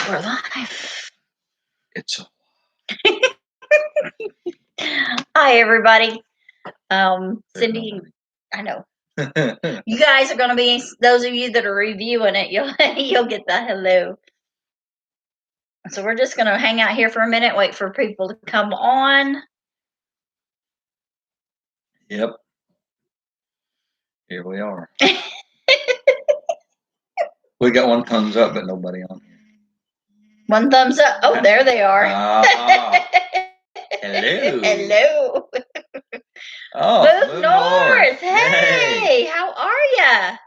We're live. It's Hi, everybody. Cindy, I know. You guys are going to be, those of you that are reviewing it, you'll get the hello. So we're just going to hang out here for a minute, wait for people to come on. Yep. Here we are. We got one thumbs up, but nobody on here. One thumbs up. Oh, there they are. Hello. Hello. Oh, Move north. Hey, Yay. how are ya?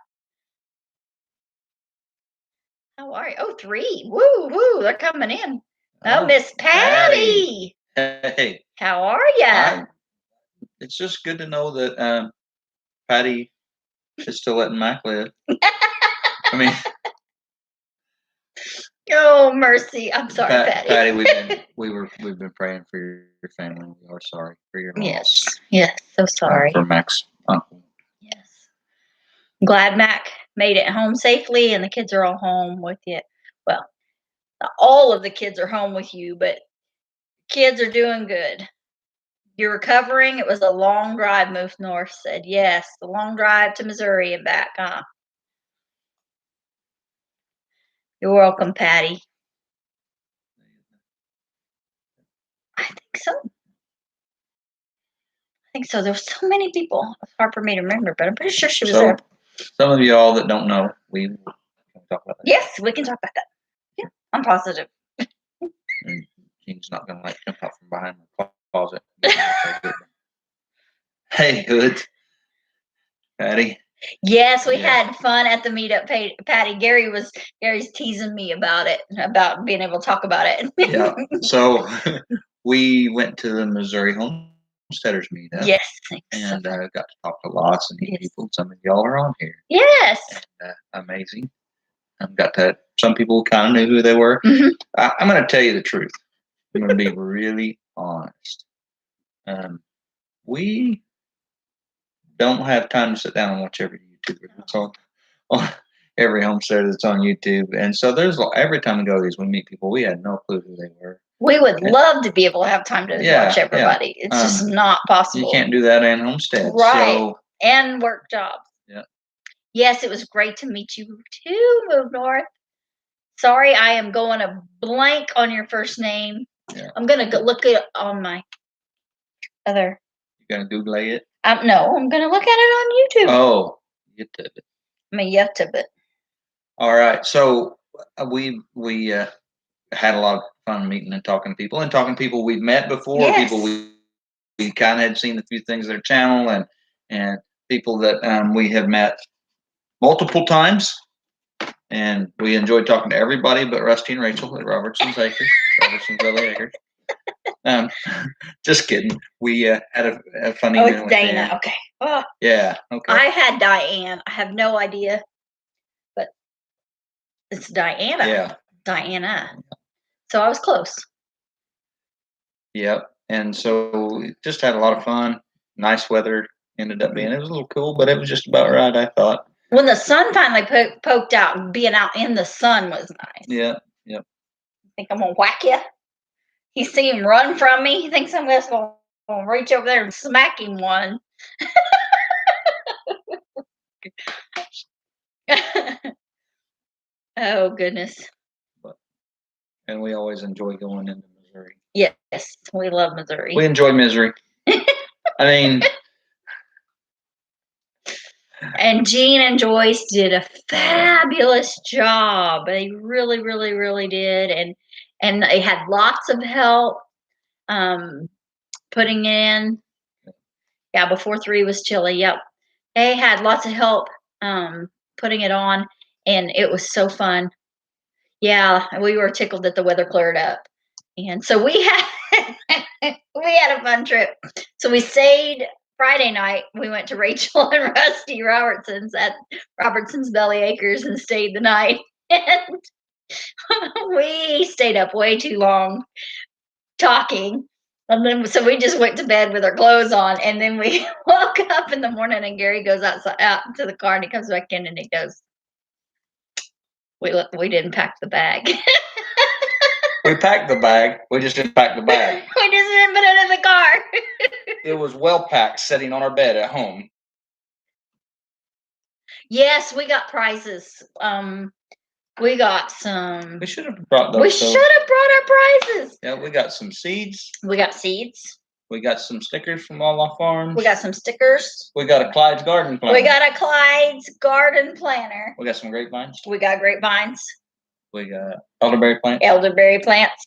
How are you? Oh, 3. Woo, woo. They're coming in. Oh, Miss Patty. Hey. How are ya? It's just good to know that Patty is still letting Mac live. I mean, oh mercy! I'm sorry, Patty. Patty, we've been praying for your family. We are sorry for your loss. Yes, so sorry for Mac's uncle. Yes, I'm glad Mac made it home safely, and the kids are all home with you. Well, not all of the kids are home with you, but kids are doing good. You're recovering. It was a long drive. Move North said yes, the long drive to Missouri and back. Huh? You're welcome, Patty. I think so. There's so many people. It's hard for me to remember, but I'm pretty sure she was there. Some of y'all that don't know, we can talk about that. Yes, we can talk about that. Yeah, I'm positive. And Jean's not going to jump out from behind the closet. Hey, Hood. Patty. Yes, we had fun at the meetup, Patty. Gary's teasing me about it, about being able to talk about it. Yeah. So we went to the Missouri Homesteaders meetup. Yes. And got to talk to lots of neat people. Some of y'all are on here. Yes. And, amazing. Some people kind of knew who they were. Mm-hmm. I'm going to tell you the truth. I'm going to be really honest. We don't have time to sit down and watch every YouTuber that's on every homesteader that's on YouTube. And so every time we go to these, we meet people. We had no clue who they were. We would love to be able to have time to watch everybody. Yeah. It's just not possible. You can't do that in Homestead. Right. So, and work jobs. Yeah. Yes, it was great to meet you too, Move North. Sorry, I am going a blank on your first name. Yeah. I'm going to look it on my other. You're going to Google it? No, I'm going to look at it on YouTube. Oh, YouTube. YouTube it. All right. So we had a lot of fun meeting and talking to people we've met before, yes. People we kind of had seen a few things on their channel, and people that we have met multiple times, and we enjoyed talking to everybody but Rusty and Rachel at Robertson's Valley Acres. Just kidding. We had a funny it's Dana. Them. Okay. Oh, yeah. Okay. I had Diane. I have no idea, but it's Diana. Yeah. Diana. So I was close. Yep. And so we just had a lot of fun. Nice weather ended up being. It was a little cool, but it was just about right, I thought. When the sun finally poked out, and being out in the sun was nice. Yeah. Yep. Think I'm gonna whack you? He see him run from me. He thinks I'm just gonna reach over there and smack him one. Oh goodness. And we always enjoy going into Missouri. Yes, we love Missouri. We enjoy Missouri. I mean. And Jean and Joyce did a fabulous job. They really, really, really did. And they had lots of help putting in. Yeah, before 3 was chilly. Yep. They had lots of help putting it on, and it was so fun. Yeah, we were tickled that the weather cleared up. And so we had a fun trip. So we stayed Friday night. We went to Rachel and Rusty Robertson's at Robertson's Valley Acres and stayed the night. And we stayed up way too long talking. And then so we just went to bed with our clothes on, and then we woke up in the morning, and Gary goes out to the car, and he comes back in and he goes, we didn't pack the bag. We packed the bag. We just didn't pack the bag. We just didn't put it in the car. It was well packed, sitting on our bed at home. Yes, we got prizes. We got some. We should have brought those. We should have brought our prizes. Yeah, we got some seeds. We got seeds. We got some stickers from all our farms. We got some stickers. We got a Clyde's garden planner. We got a Clyde's garden planner. We got some grapevines. We got grapevines. We got elderberry plants. Elderberry plants.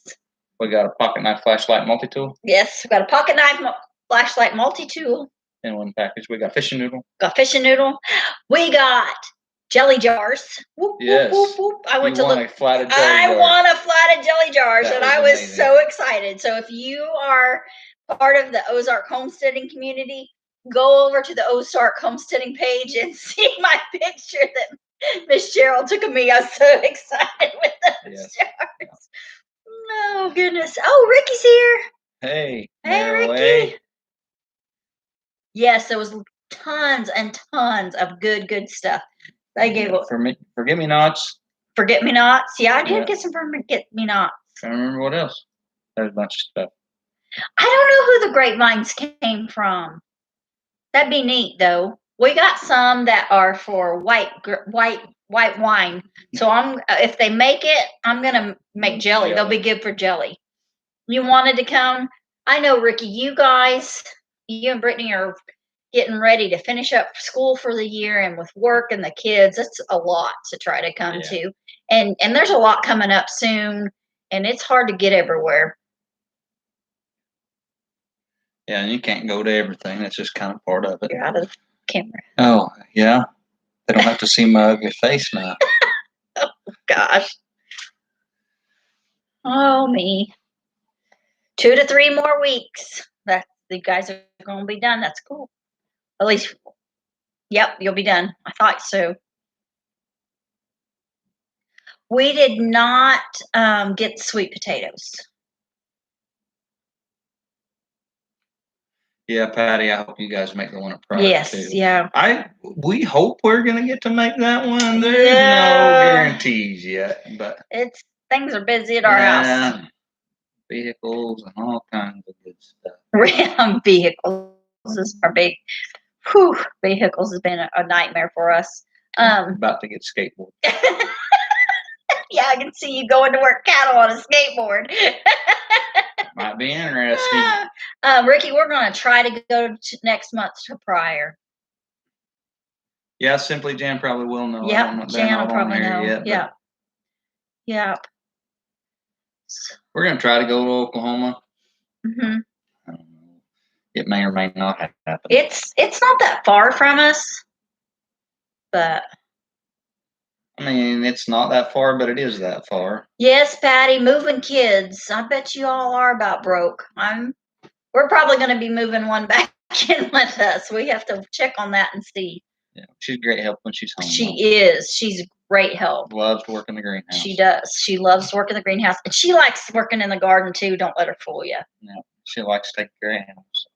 We got a pocket knife flashlight multi-tool. Yes, we got a pocket knife flashlight multi-tool. In one package. We got fishing noodle. Got fishing noodle. We got jelly jars. Whoop, yes. Whoop, whoop, whoop. I won a flatted jelly jar. I won a flatted jelly jars, and I was amazing. so excited. So if you are part of the Ozark homesteading community, go over to the Ozark homesteading page and see my picture that Miss Cheryl took of me. I was so excited with those jars. Yeah. Oh, goodness. Oh, Ricky's here. Hey. Hey, Ricky. Yes, there was tons and tons of good stuff. They gave forget-me-nots. Forget-me-nots. Yeah, I did get some forget-me-nots. I don't remember what else. There's a bunch of stuff. I don't know who the grapevines came from. That'd be neat, though. We got some that are for white wine. So if they make it, I'm gonna make jelly. Yeah. They'll be good for jelly. You wanted to come? I know, Ricky. You and Brittany are getting ready to finish up school for the year, and with work and the kids, it's a lot to try to come to. And there's a lot coming up soon, and it's hard to get everywhere. Yeah, and you can't go to everything. That's just kind of part of it. You're out of the camera. Oh, yeah. They don't have to see my ugly face now. Oh, gosh. Oh, me. 2 to 3 more weeks. You guys are going to be done. That's cool. At least, yep, you'll be done. I thought so. We did not get sweet potatoes. Yeah, Patty, I hope you guys make the one at Pride. Yes, too. yeah. We hope we're gonna get to make that one. There's no guarantees yet, but things are busy at our house. Vehicles and all kinds of good stuff. Vehicles is our big. Whew, vehicles has been a nightmare for us. About to get skateboard. Yeah, I can see you going to work cattle on a skateboard. Might be interesting. Ricky, we're going to try to go next month to Pryor. Yeah, Simply Jan probably will know. Yep, Jan will probably know. Yep. Yep. We're going to try to go to Oklahoma. Mm-hmm. I don't know. It may or may not happen. It's not that far from us, but... I mean, it's not that far, but it is that far. Yes, Patty, moving kids. I bet you all are about broke. We're probably going to be moving one back in with us. We have to check on that and see. Yeah, she's great help when she's home. She is. She's great help. Loves to work in the greenhouse. She does. She loves to work in the greenhouse. And she likes working in the garden, too. Don't let her fool you. Yeah, she likes to take care of animals.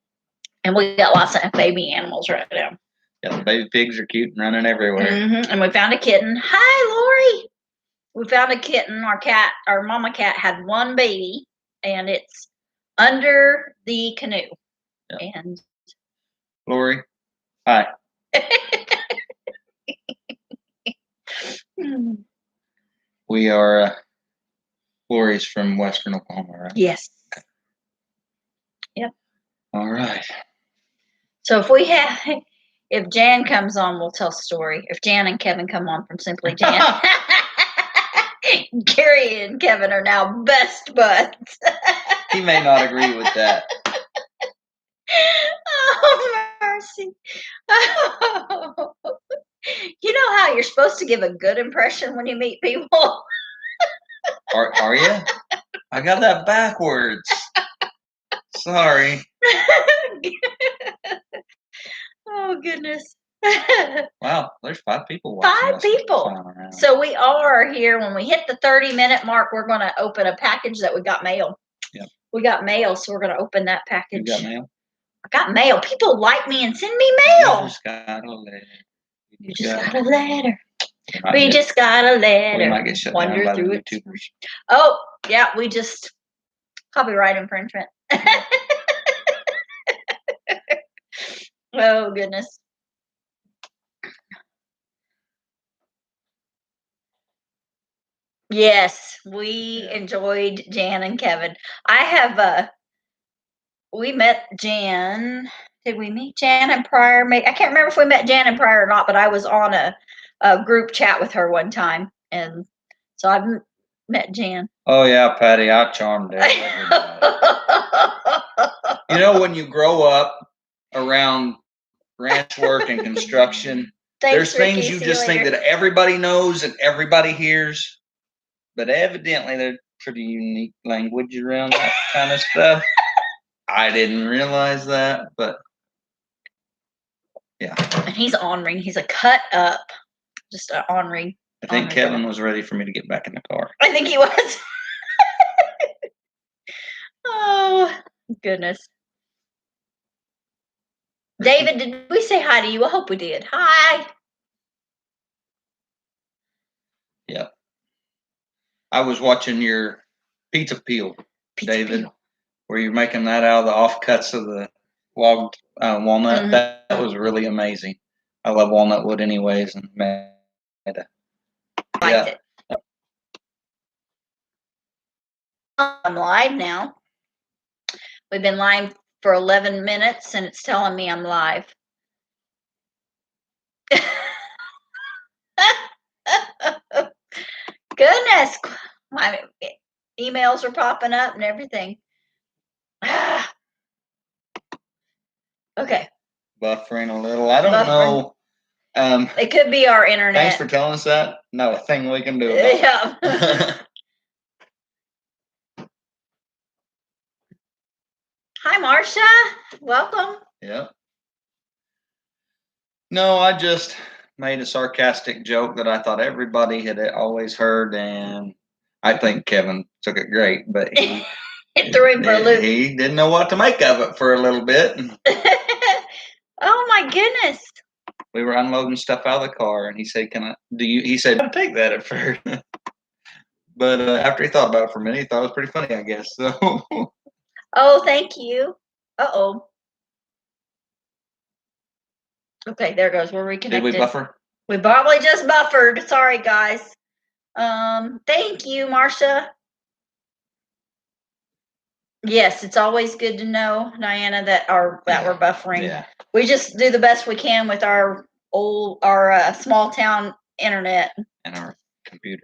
And we got lots of baby animals right now. Yeah, the baby pigs are cute and running everywhere. Mm-hmm. And we found a kitten. Hi, Lori. We found a kitten. Our mama cat had one baby, and it's under the canoe. Yep. And Lori, hi. We are Lori's from Western Oklahoma, right? Yes. Yep. All right. So if Jan comes on, we'll tell a story. If Jan and Kevin come on from Simply Jan. Gary and Kevin are now best buds. He may not agree with that. Oh, mercy. Oh. You know how you're supposed to give a good impression when you meet people? Are you? I got that backwards. Sorry. Oh, goodness. Wow, there's 5 people watching. 5 people. So we are here. When we hit the 30-minute mark, we're going to open a package that we got mail. Yeah. We got mail, so we're going to open that package. You got mail? I got mail. People like me and send me mail. You just got a letter. You just got a letter. We just gotta let we her might get shut down wander by the through it. YouTubers. Oh, yeah, we just copyright infringement. Oh, goodness. Yes, we enjoyed Jan and Kevin. I have we met Jan. Did we meet Jan and Pryor? I can't remember if we met Jan and Pryor or not, but I was on a group chat with her one time, and so I've met Jan. Oh yeah, Patty, I charmed everybody. You know, when you grow up around ranch work and construction, Thanks, there's things Ricky. you See just you think later. that everybody knows and everybody hears, but evidently there's pretty unique language around that kind of stuff. I didn't realize that, but yeah. And he's on-ring. He's a cut up, just an on-ring. I think Kevin was ready for me to get back in the car. I think he was. Oh, goodness. David, did we say hi to you? I hope we did. Hi. Yeah. I was watching your pizza peel, David, where you're making that out of the offcuts of the logged walnut. Mhm. That was really amazing. I love walnut wood anyways. And Liked it. I'm live now. We've been live for 11 minutes and it's telling me I'm live. Goodness. My emails are popping up and everything. Okay. Buffering a little. I don't know. It could be our internet. Thanks for telling us that. Not a thing we can do about it. Yeah. Hi, Marcia. Welcome. Yep. No, I just made a sarcastic joke that I thought everybody had always heard, and I think Kevin took it great, but he it threw him for a loop. He didn't know what to make of it for a little bit. Oh my goodness. We were unloading stuff out of the car, and he said, he said, I'll take that at first. But after he thought about it for a minute, he thought it was pretty funny, I guess. So. Oh, thank you. Uh-oh. Okay, there goes. We're reconnected. Did we buffer? We probably just buffered. Sorry, guys. Thank you, Marcia. Yes, it's always good to know, Diana, that we're buffering. Yeah. We just do the best we can with our small town internet and our computer.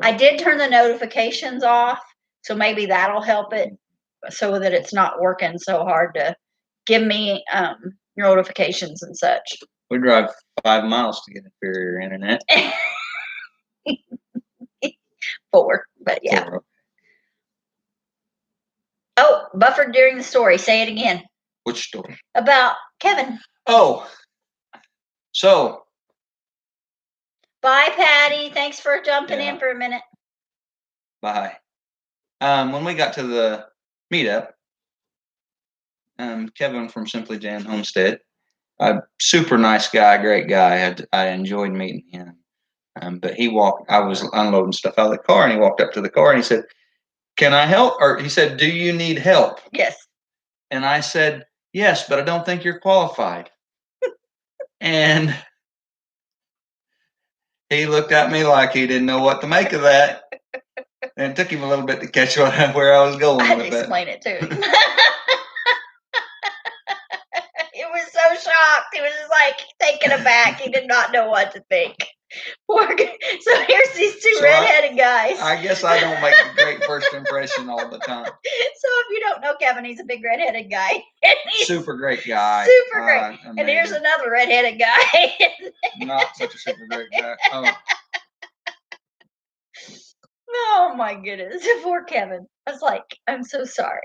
I did turn the notifications off, so maybe that'll help it, so that it's not working so hard to give me notifications and such. We drive 5 miles to get inferior internet. 4, but yeah. 4. Oh, buffered during the story. Say it again. Which story? About Kevin. Oh. So. Bye, Patty. Thanks for jumping in for a minute. Bye. When we got to the meetup, Kevin from Simply Jan Homestead, a super nice guy, great guy. I enjoyed meeting him. But I was unloading stuff out of the car, and he walked up to the car and he said, "Can I help?" Or he said, "Do you need help?" Yes. And I said, "Yes, but I don't think you're qualified." And he looked at me like he didn't know what to make of that. And it took him a little bit to catch where I was going with it. Explain it to him. He was so shocked. He was just like taken aback. He did not know what to think. So here's these two redheaded guys. I guess I don't make a great first impression all the time. So if you don't know Kevin, he's a big redheaded guy. Super great guy. Super great. And here's another redheaded guy. Not such a super great guy. Oh my goodness. Poor Kevin. I was like, I'm so sorry.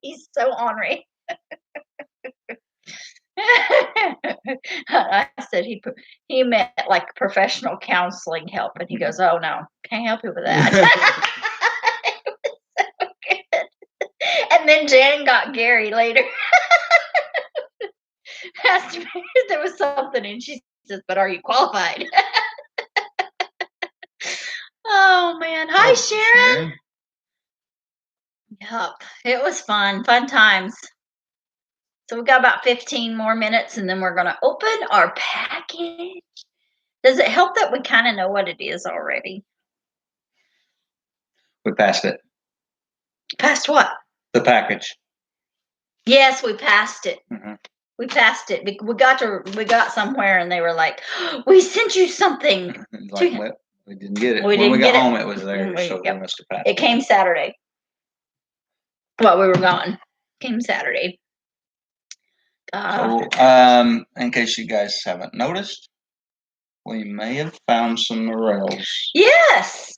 He's so ornery. I said he meant like professional counseling help, and he goes, "Oh no, can't help you with that." It was so good. And then Jan got Gary later. Asked me if there was something, and she says, but are you qualified? Oh man. Hi, Sharon. Yep. It was fun. Fun times. So we got about 15 more minutes and then we're going to open our package. Does it help that we kind of know what it is already? We passed it. Passed what? The package. Yes, we passed it. Mm-hmm. We passed it. We got somewhere and they were like, we sent you something. Like, well, we didn't get it. We when we didn't got get home, it. it was there. So we must have passed it. It came Saturday. While we were gone. Came Saturday. So, in case you guys haven't noticed, we may have found some morels. Yes.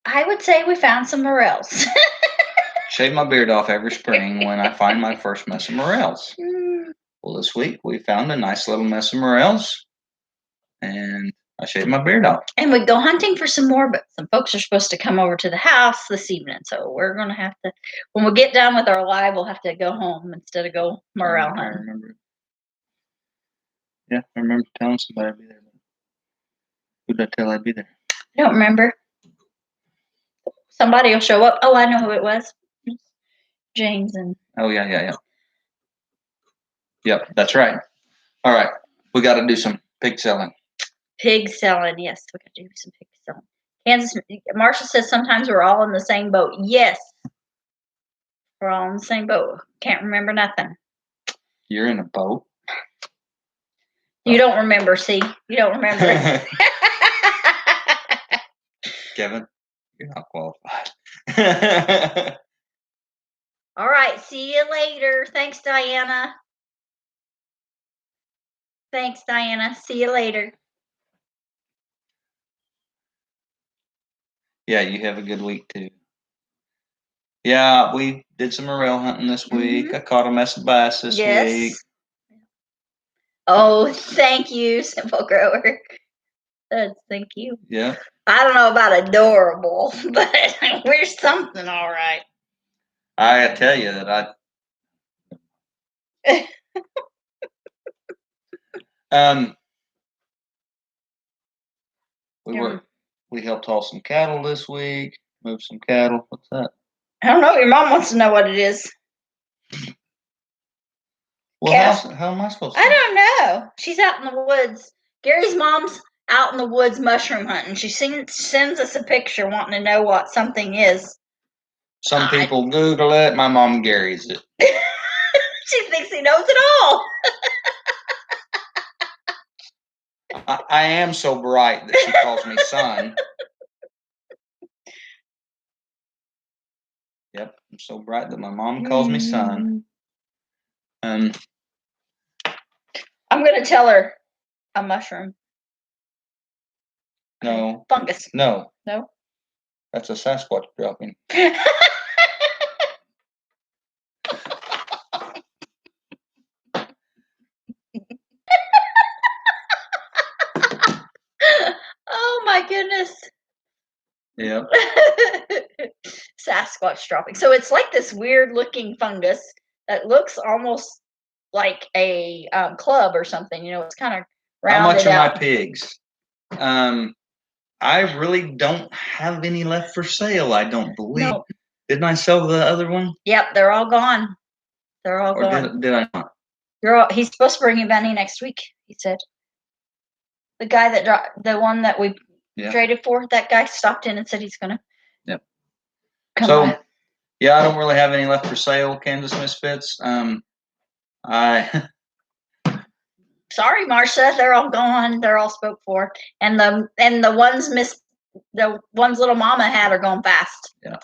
I would say we found some morels. Shave my beard off every spring when I find my first mess of morels. Well, this week we found a nice little mess of morels, and I shaved my beard off. And we go hunting for some more, but some folks are supposed to come over to the house this evening, so we're going to have to, when we get done with our live, we'll have to go home instead of go morel hunting. I remember. Yeah, I remember telling somebody I'd be there. Who did I tell I'd be there? I don't remember. Somebody will show up. Oh, I know who it was. James and. Oh, yeah. Yep, that's right. All right, we got to do some pig selling. Pig selling, yes. We got to do some pig selling. Kansas, Marshall says sometimes we're all in the same boat. Yes, we're all in the same boat. Can't remember nothing. You're in a boat? You don't remember, see? You don't remember. Kevin, you're not qualified. All right, see you later. Thanks, Diana. See you later. Yeah, you have a good week too. Yeah, we did some morel hunting this week. Mm-hmm. I caught a mess of bass this week. Oh, thank you, Simple Grower. Thank you. Yeah. I don't know about adorable, but we're something all right. I tell you that we helped haul some cattle this week, move some cattle. What's that? I don't know. Your mom wants to know what it is. Well, how am I supposed to know? I don't know. She's out in the woods. Gary's mom's out in the woods mushroom hunting. She sends us a picture wanting to know what something is. Some people Google it. My mom Gary's it. She thinks he knows it all. I am so bright that she calls me son. Yep, I'm so bright that my mom calls me son. I'm going to tell her a mushroom. No. Fungus. No. No? That's a Sasquatch dropping. Oh my goodness. Yep. Sasquatch dropping. So it's like this weird looking fungus that looks almost like a club or something. You know, it's kind of rounded How much out. are my pigs? I really don't have any left for sale, I don't believe. No. Didn't I sell the other one? Yep, they're all gone. They're all gone. Did I not? He's supposed to bring you Benny next week, he said. The guy that dropped, the one that we traded for, that guy stopped in and said he's going to. Yep. So, yeah, I don't really have any left for sale, Kansas Misfits. Sorry, Marcia, they're all gone. They're all spoke for, and the ones little Mama had are going fast. Yeah,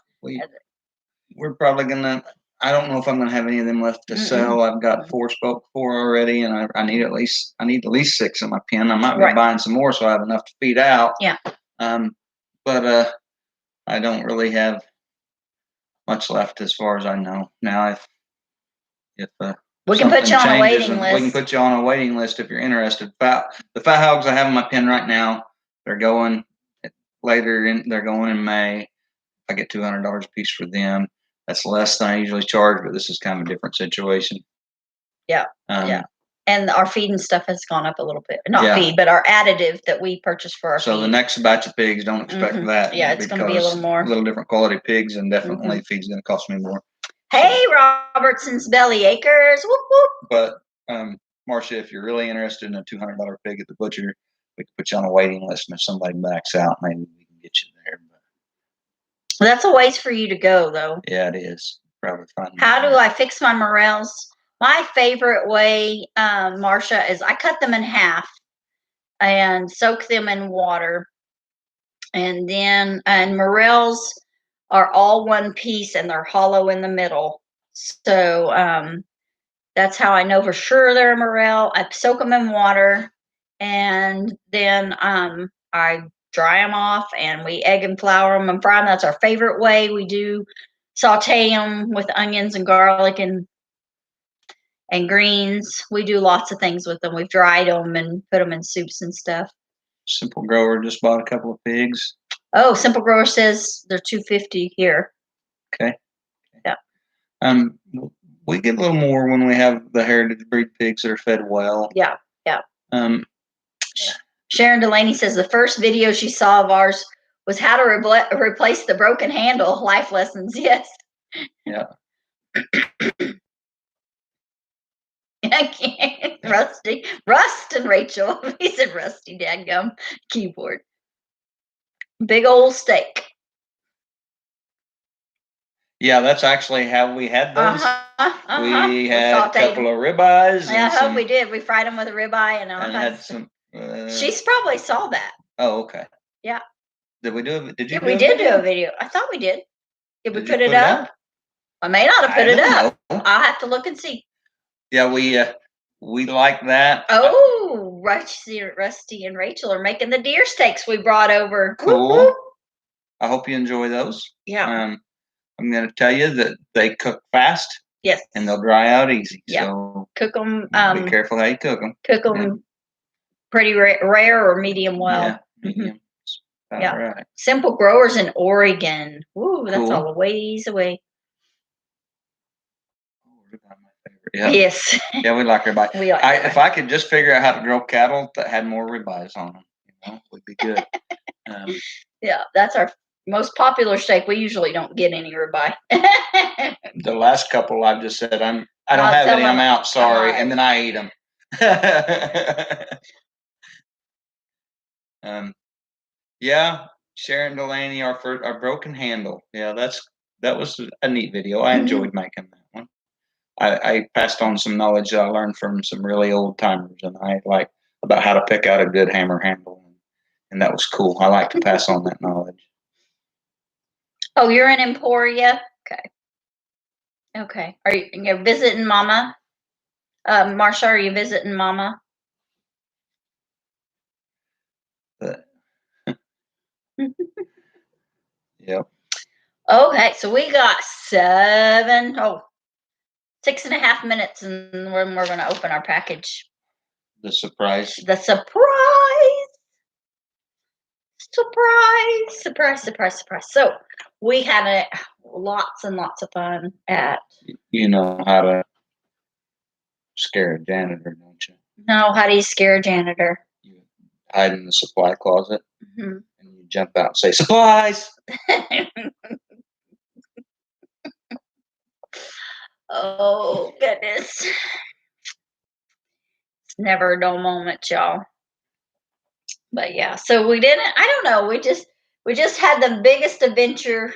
we're probably gonna. I don't know if I'm gonna have any of them left to sell. I've got 4 spoke for already, and I need at least 6 in my pen. I might be buying some more so I have enough to feed out. Yeah. But I don't really have much left as far as I know now. If we can put you on a waiting list. We can put you on a waiting list if you're interested. The fat hogs I have in my pen right now, they're going They're going in May. I get $200 a piece for them. That's less than I usually charge, but this is kind of a different situation. Yeah. and our feed and stuff has gone up a little bit. Not feed, but our additive that we purchase for our feed. So the next batch of pigs, don't expect that. Yeah, it's going to be a little more. A little different quality pigs, and definitely feed's going to cost me more. Hey, Robertson's Belly Acres. Whoop, whoop. But, Marcia, if you're really interested in a $200 pig at the butcher, we can put you on a waiting list, and if somebody backs out, maybe we can get you there. But that's a ways for you to go, though. Yeah, it is. Probably fine. How do I fix my morels? My favorite way, Marcia, is I cut them in half and soak them in water. And then, morels are all one piece and they're hollow in the middle. So that's how I know for sure they're a morel. I soak them in water, and then I dry them off, and we egg and flour them and fry them. That's our favorite way. We do saute them with onions and garlic and greens. We do lots of things with them. We've dried them and put them in soups and stuff. Simple Grower just bought a couple of pigs. Oh, Simple Grower says they're $250 here. Okay. Yeah. We get a little more when we have the heritage breed pigs that are fed well. Yeah. Sharon Delaney says the first video she saw of ours was how to replace the broken handle. Life lessons. Yes. Yeah. I can't. Rust and Rachel. He said rusty dadgum keyboard. Big old steak. Yeah, that's actually how we had those. We had a couple of ribeyes. Yeah, I hope we did. We fried them with a ribeye and had some. She's probably saw that. Oh, okay. Yeah. Did we do it? Did you? Yeah, we did do a video. I thought we did. Did we put it up? I may not have put it up. I'll have to look and see. Yeah, we like that. Oh, Rusty and Rachel are making the deer steaks we brought over. Cool. Woo-hoo. I hope you enjoy those. Yeah. I'm going to tell you that they cook fast. Yes. And they'll dry out easy. Yeah. So cook them. Be careful how you cook them. Cook them pretty rare or medium well. Yeah. Medium. Yeah. Right. Simple Growers in Oregon. Ooh, that's all a ways away. Yeah. Yes. Yeah, we like ribeye. If I could just figure out how to grow cattle that had more ribeyes on them, would be good. Yeah, that's our most popular steak. We usually don't get any ribeye. The last couple, I've just said I don't have any. I'm out. Sorry, and then I eat them. Yeah, Sharon Delaney, our broken handle. Yeah, that was a neat video. I enjoyed making that one. I passed on some knowledge that I learned from some really old timers, and I like about how to pick out a good hammer handle, and that was cool. I like to pass on that knowledge. Oh, you're in Emporia? Okay. Are you visiting Mama? Marsha, are you visiting Mama? Yep. Okay, so we got 6.5 minutes, and we're going to open our package. The surprise. Surprise. So we had lots and lots of fun at. You know how to scare a janitor, don't you? No, how do you scare a janitor? You hide in the supply closet, and you jump out and say, "Supplies!" Oh, goodness. It's never a dull moment, y'all. But yeah, so I don't know, we just had the biggest adventure,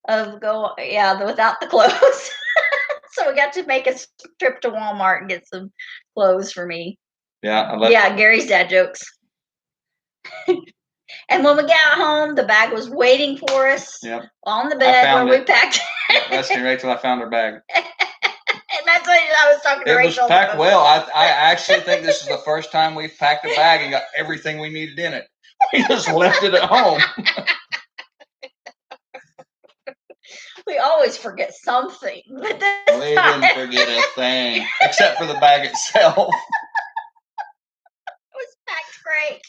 without the clothes. So we got to make a trip to Walmart and get some clothes for me. Yeah, Gary's dad jokes. And when we got home, the bag was waiting for us on the bed where we packed it. Rusty Rachel, I found her bag. And that's what I was talking to Rachel. It was packed well. I actually think this is the first time we've packed a bag and got everything we needed in it. We just left it at home. We always forget something. But we didn't forget a thing, except for the bag itself. It was packed great.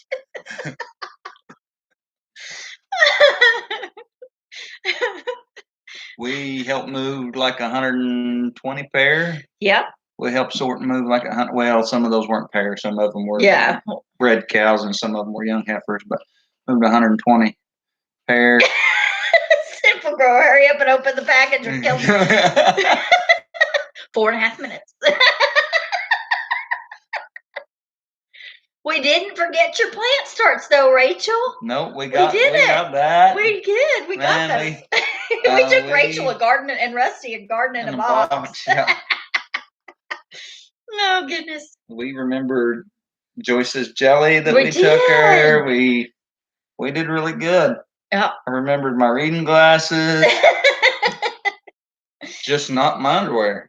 We helped move like 120 pair. Yep. we helped sort and move like 100. Well, some of those weren't pairs. Some of them were bred cows, and some of them were young heifers. But moved 120 pairs. Simple girl, hurry up and open the package or kill 4.5 minutes. We didn't forget your plant starts, though, Rachel. No, we got that. We did. We got those. We took Rachel a garden and Rusty a garden in a box. Yeah. Oh, goodness. We remembered Joyce's jelly that we took her. We did really good. Yeah. I remembered my reading glasses. Just not my underwear.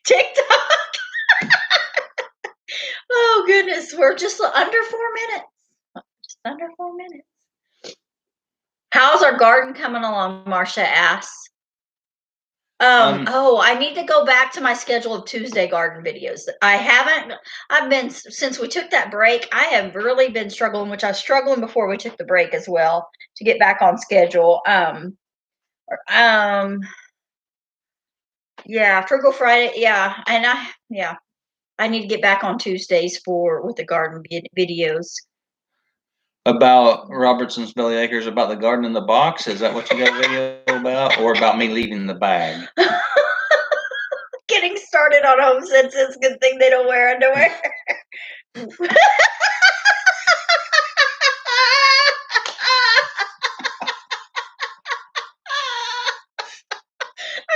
TikTok. Oh, goodness. We're just under 4 minutes. Just under 4 minutes. How's our garden coming along? Marcia asks. I need to go back to my schedule of Tuesday garden videos. Since we took that break, I have really been struggling, which I was struggling before we took the break as well, to get back on schedule. Frugal Friday. Yeah. And I need to get back on Tuesdays with the garden videos. About Robertson's Belly Acres, about the garden in the box? Is that what you got a video about? Or about me leaving the bag? Getting started on Homestead says good thing they don't wear underwear. Are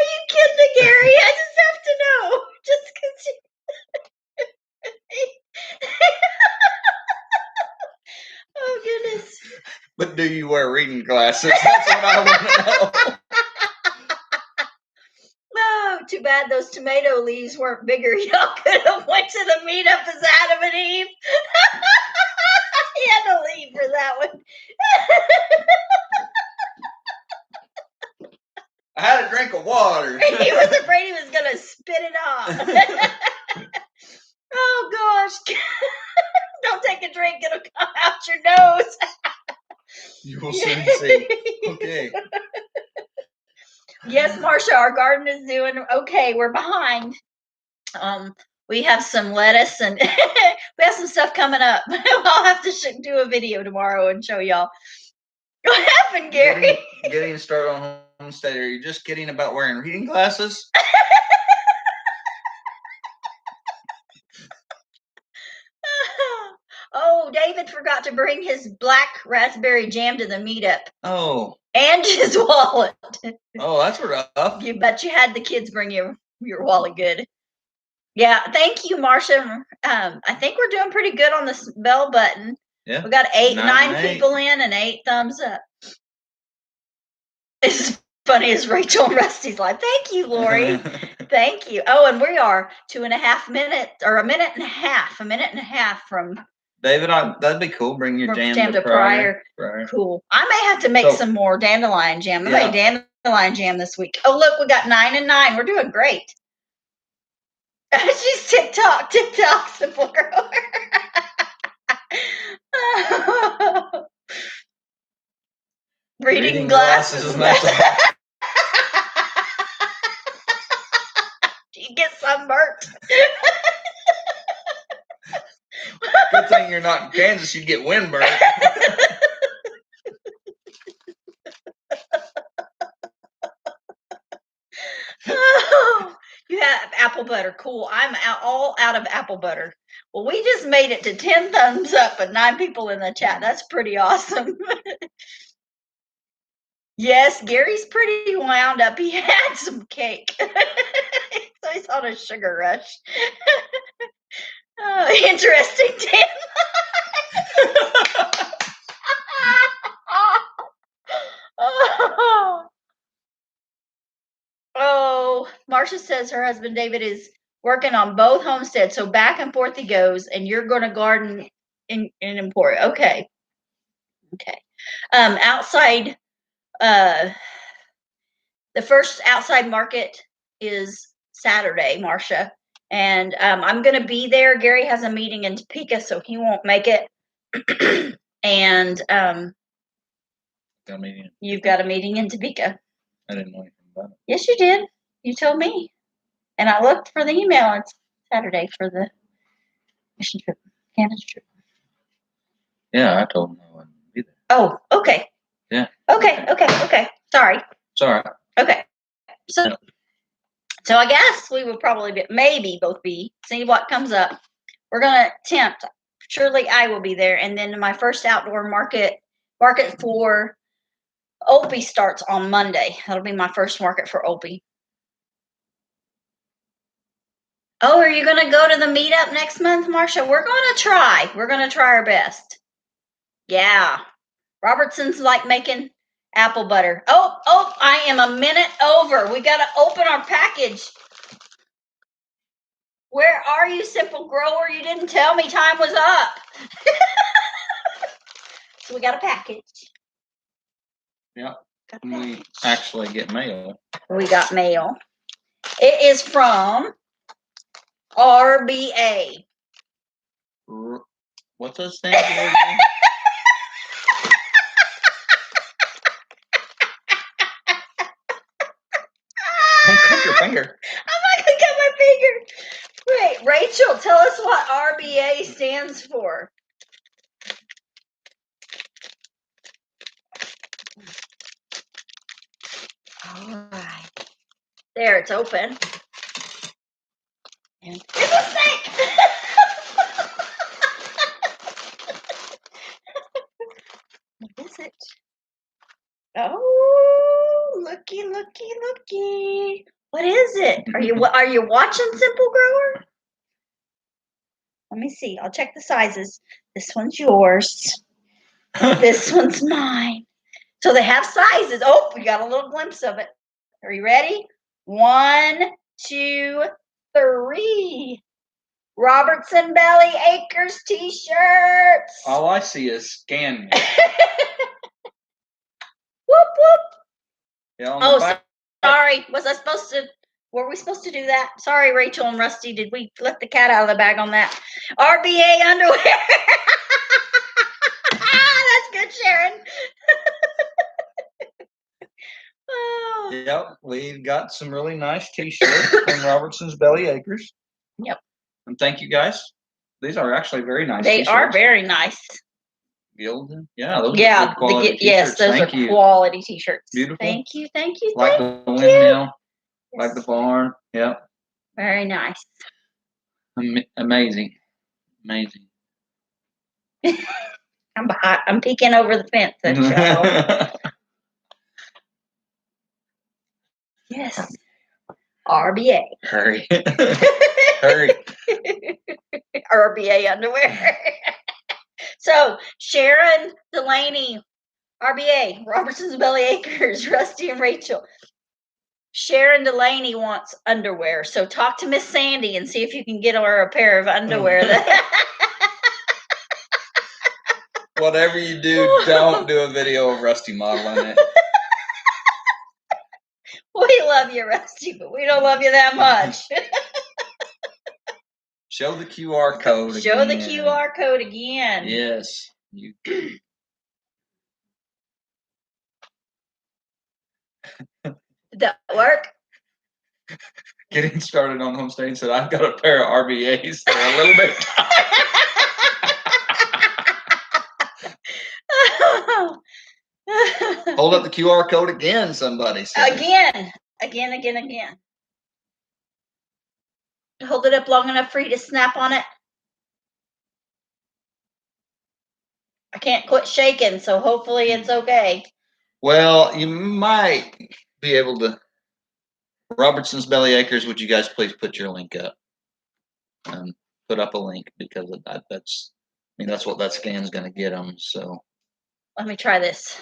you kidding, Gary? I just have to know. Just because you... Oh, goodness. But do you wear reading glasses? That's what I want to know. Oh, too bad those tomato leaves weren't bigger. Y'all could have went to the meetup as Adam and Eve. He had to leave for that one. I had a drink of water. He was afraid he was going to spit it off. Oh, gosh. Don't take a drink. It'll come out your nose. You will soon see. Okay. Yes, Marcia, our garden is doing okay. We're behind. We have some lettuce and we have some stuff coming up. I'll have to do a video tomorrow and show y'all. What happened, Gary? Getting started on Homestead. Are you just kidding about wearing reading glasses? Oh, David forgot to bring his black raspberry jam to the meetup. Oh. And his wallet. Oh, that's rough. You bet you had the kids bring your wallet good. Yeah, thank you, Marcia. I think we're doing pretty good on this bell button. Yeah. We got 9 people in and 8 thumbs up. It's funny as Rachel and Rusty's like, thank you, Lori. Thank you. Oh, and we are 2.5 minutes or a minute and a half from David, that'd be cool. Bring your jam to Pryor. Cool. I may have to make some more dandelion jam. I made dandelion jam this week. Oh, look, we got 9 and 9. We're doing great. She's TikTok, simple girl. Reading glasses. You get sunburnt. Good thing you're not in Kansas. You'd get windburn. Oh, you have apple butter. Cool. I'm all out of apple butter. Well, we just made it to 10 thumbs up and 9 people in the chat. That's pretty awesome. Yes, Gary's pretty wound up. He had some cake. So he's on a sugar rush. Oh, interesting, Dan. Oh, Marcia says her husband David is working on both homesteads, so back and forth he goes, and you're going to garden in Emporia. Okay. Outside, the first outside market is Saturday, Marcia, and I'm going to be there. Gary has a meeting in Topeka, so he won't make it. And you've got a meeting in Topeka. I didn't know anything about it. Yes, you did. You told me. And I looked for the email on Saturday for the mission trip, Canada trip. Yeah, I told him I wouldn't be there. Oh, okay. Yeah. Okay. Sorry. It's all right. Okay. So I guess we will probably maybe both be, see what comes up. We're going to attempt. Surely I will be there. And then my first outdoor market for Opie starts on Monday. That'll be my first market for Opie. Oh, are you going to go to the meetup next month, Marcia? We're going to try. We're going to try our best. Yeah. Robertson's like making apple butter. Oh, I am a minute over. We got to open our package. Where are you, Simple Grower? You didn't tell me time was up. So we got a package. Yeah. We actually get mail. We got mail. It is from RBA. What's that stand for again? Don't cut your finger. I'm not going to cut my finger. Wait, Rachel, tell us what RBA stands for. All right. There, it's open. And it's a snake! What is it? Oh, looky. What is it? Are you watching, Simple Grower? Let me see. I'll check the sizes. This one's yours. This one's mine. So they have sizes. Oh, we got a little glimpse of it. Are you ready? 1, 2, 3. Robertson Belly Acres t-shirts. All I see is scan me. Whoop, whoop. Yeah, sorry. Were we supposed to do that? Sorry, Rachel and Rusty. Did we let the cat out of the bag on that? RBA underwear. That's good, Sharon. Oh. Yep, we got some really nice t-shirts from Robertson's Belly Acres. Yep. And thank you guys. These are actually very nice They t-shirts. are very nice. Gilded. Yeah, those are good quality t-shirts. Yes, those are quality t-shirts. Beautiful. Thank you. Like the windmill, like the barn. Yep. Very nice. Amazing. I'm peeking over the fence. Yes. RBA. Hurry. RBA underwear. So, Sharon, Delaney, RBA, Robertson's Belly Acres, Rusty and Rachel. Sharon Delaney wants underwear. So talk to Miss Sandy and see if you can get her a pair of underwear. Whatever you do, don't do a video of Rusty modeling it. We love you, Rusty, but we don't love you that much. Show the QR code Show again. the QR code again. Yes. Did that work? Getting started on Homestead said, I've got a pair of RBAs. They're a little bit Hold up the QR code again, somebody said. Again. Hold it up long enough for you to snap on it. I can't quit shaking, so hopefully it's okay. Well, you might be able to. Robertson's Belly Acres, would you guys please put your link up? Put up a link because of that. That's what that scan's going to get them. So let me try this.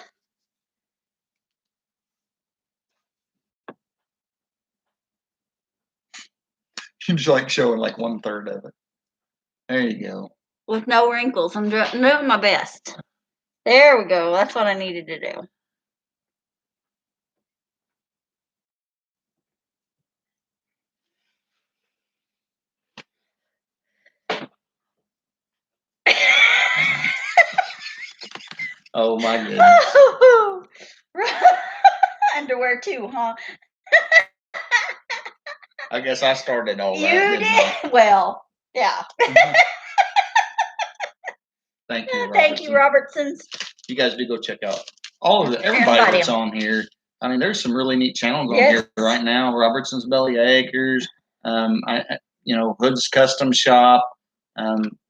She's like showing like 1/3 of it. There you go. With no wrinkles. I'm doing my best. There we go. That's what I needed to do. Oh my goodness. Underwear too, huh? I guess I started all that. You did. Well, yeah. Thank you, Robertson. Thank you, Robertsons. You guys do go check out all of everybody that's on here. I mean, there's some really neat channels on here right now. Robertson's Belly Acres, Hood's Custom Shop.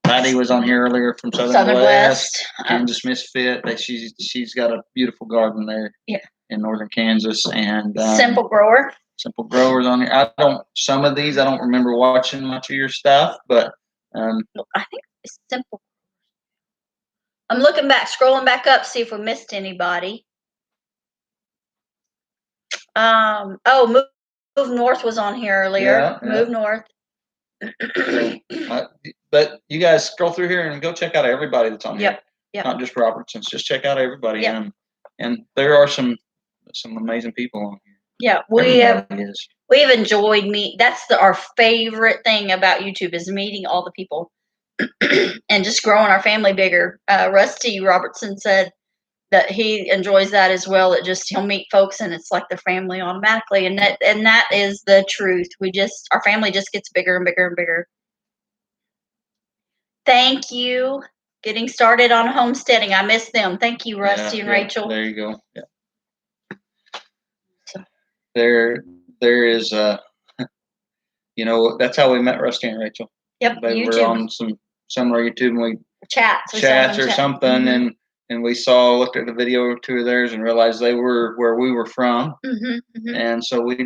Patty was on here earlier from Southern West. Kansas Misfit. She's got a beautiful garden there. Yeah. In northern Kansas, and Simple Grower. Simple Growers on here. Some of these I don't remember watching much of your stuff, but I think it's Simple. I'm looking back, scrolling back up, see if we missed anybody. Move North was on here earlier. Yeah. Move North. But you guys scroll through here and go check out everybody that's on here. Yep. Not just Robertsons. Just check out everybody. Yep. And there are some amazing people on here. Yeah, we've enjoyed That's our favorite thing about YouTube is meeting all the people and just growing our family bigger. Rusty Robertson said that he enjoys that as well. He'll meet folks and it's like the family automatically, and that is the truth. Our family just gets bigger and bigger and bigger. Thank you. Getting started on homesteading. I miss them. Thank you, Rusty and Rachel. There you go. Yeah. There is that's how we met Rusty and Rachel. Yep, they YouTube. Were on somewhere YouTube and we chats or something, mm-hmm. and we looked at the video or two of theirs and realized they were where we were from, mm-hmm, mm-hmm. And so we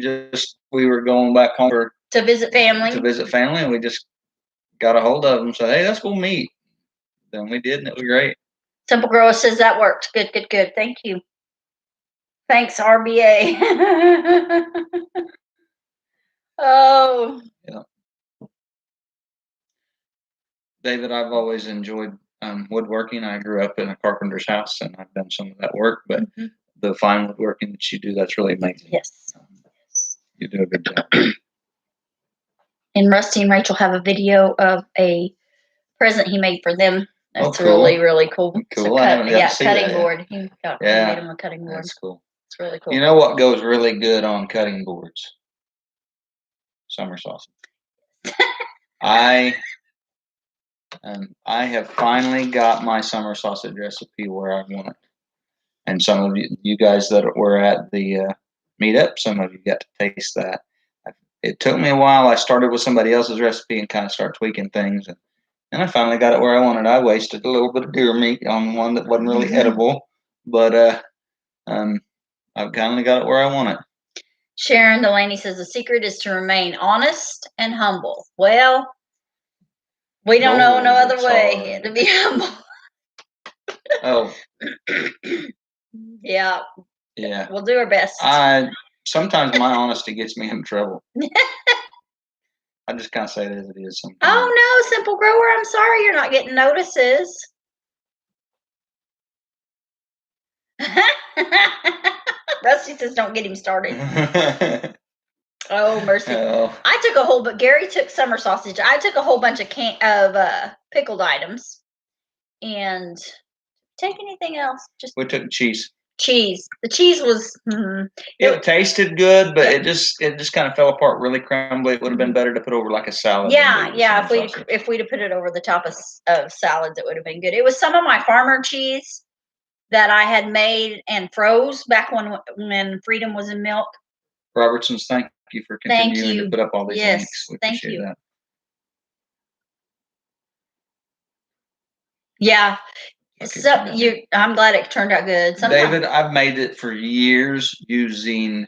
were going back home to visit family, and we just got a hold of them and said, hey, let's go meet. Then we did, and it was great. Simple Grower says that worked. Good. Thank you. Thanks, RBA. Oh. Yeah. David, I've always enjoyed woodworking. I grew up in a carpenter's house, and I've done some of that work. But mm-hmm. the fine woodworking that you do, that's really amazing. Yes. You do a good job. And Rusty and Rachel have a video of a present he made for them. That's cool. Really, really cool. Cool. Cutting board. He made them a cutting board. That's cool. It's really cool. You know what goes really good on cutting boards? Summer sausage. I have finally got my summer sausage recipe where I want it. And some of you guys that were at the meetup, some of you got to taste that. It took me a while. I started with somebody else's recipe and kind of started tweaking things. And I finally got it where I wanted. I wasted a little bit of deer meat on one that wasn't really edible. But I've kind of got it where I want it. Sharon Delaney says the secret is to remain honest and humble. Well, we don't know no other way to be humble. Oh. Yeah. Yeah. We'll do our best. Sometimes my honesty gets me in trouble. I just kind of say it as it is sometimes. Oh, no, Simple Grower, I'm sorry you're not getting notices. Rusty says don't get him started. Oh, mercy. I took Gary took summer sausage. I took a whole bunch of pickled items. And take anything else? We took cheese. The cheese was it tasted good, but it just kind of fell apart really crumbly. It would have been better to put over like a salad. Yeah. If we'd have put it over the top of salads, it would have been good. It was some of my farmer cheese that I had made and froze back when Freedom was in milk. Robertsons, thank you for continuing to put up all these links. We thank you. That. Yeah. So I'm glad it turned out good. David, I've made it for years using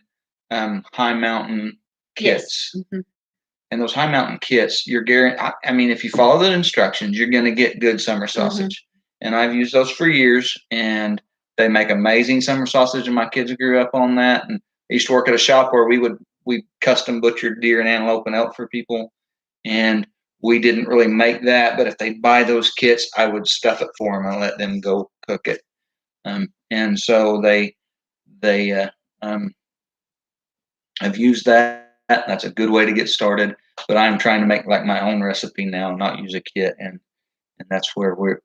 high mountain kits. Yes. Mm-hmm. And those high mountain kits, you're guaranteed. I mean, if you follow the instructions, you're going to get good summer sausage. Mm-hmm. And I've used those for years, and they make amazing summer sausage. And my kids grew up on that. And I used to work at a shop where we custom butchered deer and antelope and elk for people, and we didn't really make that, but if they buy those kits, I would stuff it for them and let them go cook it. And so they have used that. That's a good way to get started. But I'm trying to make like my own recipe now, not use a kit, and that's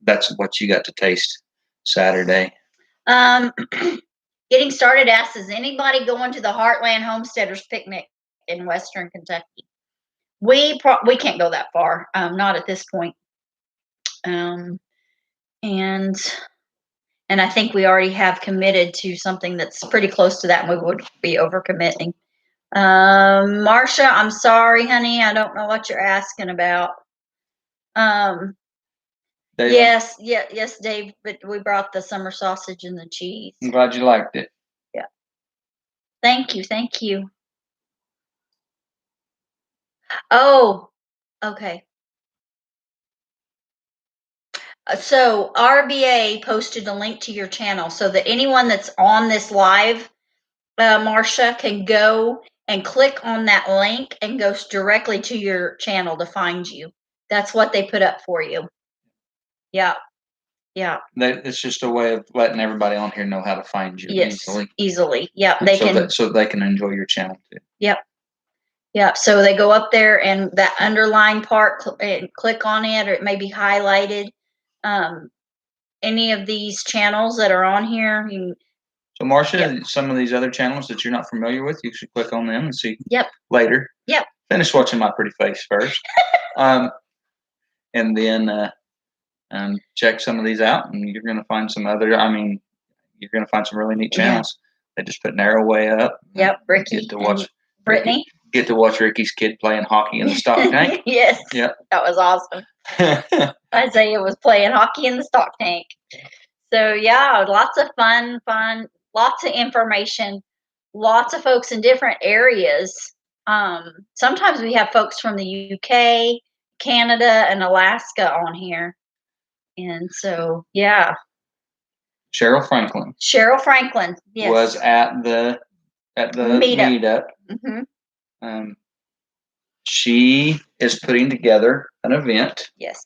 that's what you got to taste Saturday. Getting started asks, is anybody going to the Heartland Homesteaders picnic in Western Kentucky? We can't go that far. Not at this point. Um, and I think we already have committed to something that's pretty close to that, and we would be overcommitting. Marcia, I'm sorry, honey. I don't know what you're asking about. Dave, yes, Dave. But we brought the summer sausage and the cheese. I'm glad you liked it. Yeah. Thank you. Oh, okay. So RBA posted a link to your channel so that anyone that's on this live, Marcia, can go and click on that link and goes directly to your channel to find you. That's what they put up for you. Yeah. It's just a way of letting everybody on here know how to find you easily. Yeah, so they can enjoy your channel too. Yep. So they go up there and that underline part and click on it, or it may be highlighted. Any of these channels that are on here. So Marcia, some of these other channels that you're not familiar with, you should click on them and see later. Yep. Finish watching my pretty face first. And then check some of these out, and you're going to find some other, you're going to find some really neat channels. They just put Narrow Way up. Yep, Ricky. Get to watch Brittany. Get to watch Ricky's kid playing hockey in the stock tank. Yes. Yep. That was awesome. Isaiah was playing hockey in the stock tank. So yeah, lots of fun, lots of information, lots of folks in different areas. Sometimes we have folks from the UK, Canada, and Alaska on here. And so, yeah. Cheryl Franklin. Yes. Was at the meetup. Mm-hmm. She is putting together an event. Yes.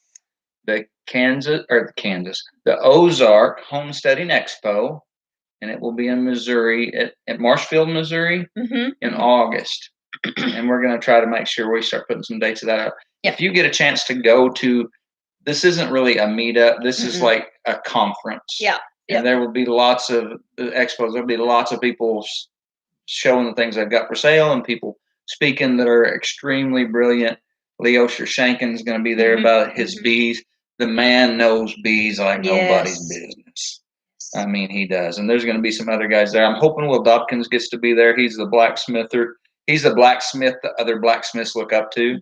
The Ozark Homesteading Expo, and it will be in Missouri at Marshfield, Missouri, in August. And we're going to try to make sure we start putting some dates of that up. Yep. If you get a chance to go to, this isn't really a meetup. This is like a conference. Yeah. And there will be lots of expos. There'll be lots of people showing the things they've got for sale, and people speaking that are extremely brilliant. Leo Shershankin is going to be there about his bees. The man knows bees like nobody's business. I mean, he does. And there's going to be some other guys there. I'm hoping Will Dobkins gets to be there. He's the blacksmither. He's the blacksmith that other blacksmiths look up to.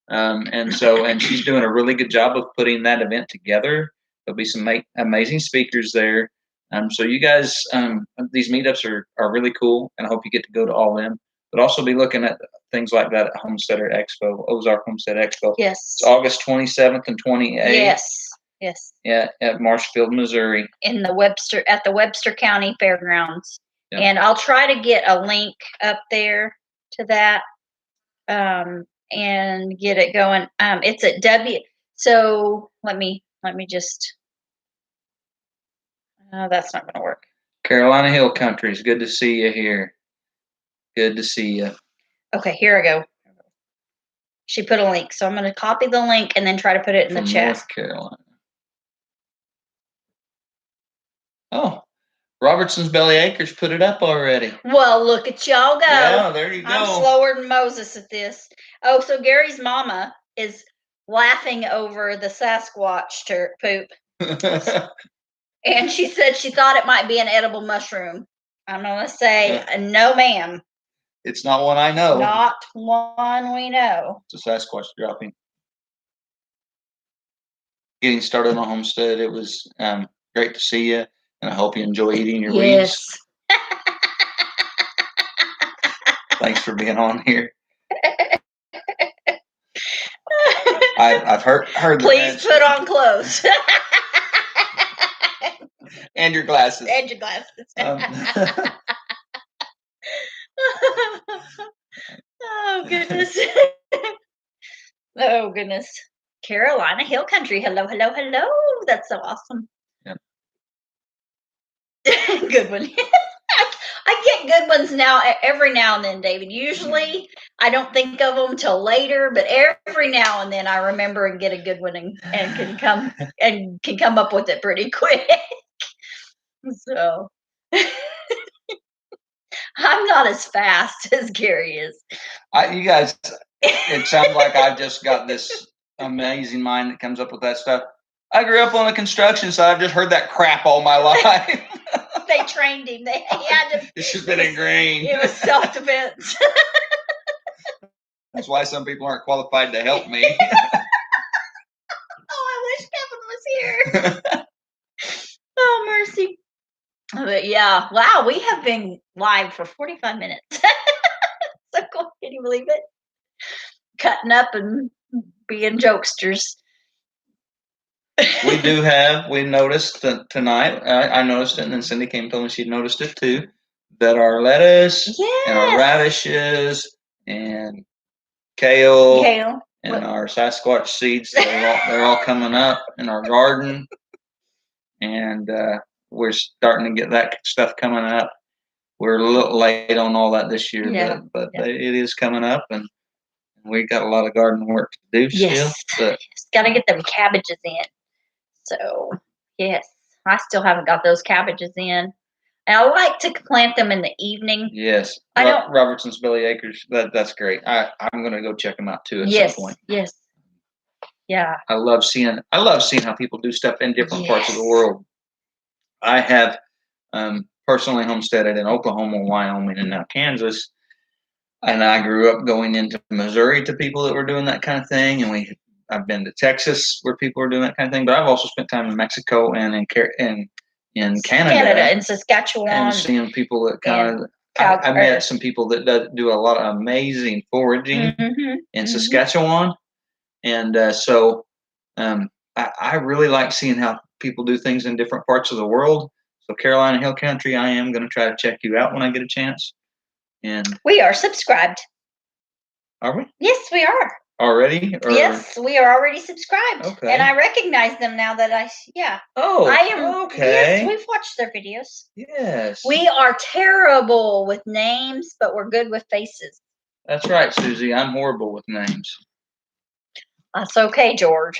And she's doing a really good job of putting that event together. There'll be some amazing speakers there. So you guys, these meetups are really cool, and I hope you get to go to all of them. But also be looking at things like that at Homesteader Expo, Ozark Homestead Expo. Yes. It's August 27th and 28th. Yes. Yeah, at Marshfield, Missouri. At the Webster County Fairgrounds. Yeah. And I'll try to get a link up there to that, and get it going. It's at so let me just. That's not going to work. Carolina Hill Country. It's good to see you here. Good to see you. Okay, here I go. She put a link, so I'm going to copy the link and then try to put it in the chat. North Carolina. Oh, Robertson's Belly Acres put it up already. Well, look at y'all go. Yeah, there you go. I'm slower than Moses at this. Oh, so Gary's mama is laughing over the Sasquatch poop. And she said she thought it might be an edible mushroom. I'm going to say, no, ma'am. It's not one I know. Not one we know. It's a Sasquatch dropping. Getting started on Homestead, it was great to see you, and I hope you enjoy eating your weeds. Thanks for being on here. I've heard. Please put on clothes. And your glasses. Oh, goodness. Oh, goodness. Carolina Hill Country. Hello. That's so awesome. Yeah. Good one. I get good ones every now and then, David. Usually I don't think of them till later, but every now and then I remember and get a good one and can come up with it pretty quick. So I'm not as fast as Gary is. You guys, it sounds like I've just got this amazing mind that comes up with that stuff. I grew up on the construction side. I've just heard that crap all my life. They trained him. They had to. It's just been ingrained. It was self-defense. That's why some people aren't qualified to help me. Oh, I wish Kevin was here. Oh, mercy. But yeah, wow, we have been live for 45 minutes. So cool. Can you believe it? Cutting up and being jokesters. We noticed that tonight, I noticed it, and then Cindy came and told me she'd noticed it too, that our lettuce and our radishes and kale and our Sasquatch seeds, they're all coming up in our garden. And we're starting to get that stuff coming up. We're a little late on all that this year, but it is coming up, and we got a lot of garden work to do still. But got to get them cabbages in. So yes, I still haven't got those cabbages in. And I like to plant them in the evening. Yes, Robertson's Billy Acres. That's great. I'm going to go check them out too at some point. Yes. Yeah. I love seeing how people do stuff in different parts of the world. I have personally homesteaded in Oklahoma, Wyoming, and now Kansas. And I grew up going into Missouri to people that were doing that kind of thing. And I've been to Texas where people are doing that kind of thing. But I've also spent time in Mexico and in Canada and Saskatchewan. And seeing people that kind of, I met some people that do a lot of amazing foraging in Saskatchewan. And so I really like seeing how people do things in different parts of the world. So Carolina Hill Country, I am going to try to check you out when I get a chance. And we are subscribed. Are we? Yes, we are. Already? Yes, we are already subscribed. Okay. And I recognize them now that Oh, I am. Okay. Yes, we've watched their videos. Yes. We are terrible with names, but we're good with faces. That's right, Susie. I'm horrible with names. That's okay, George.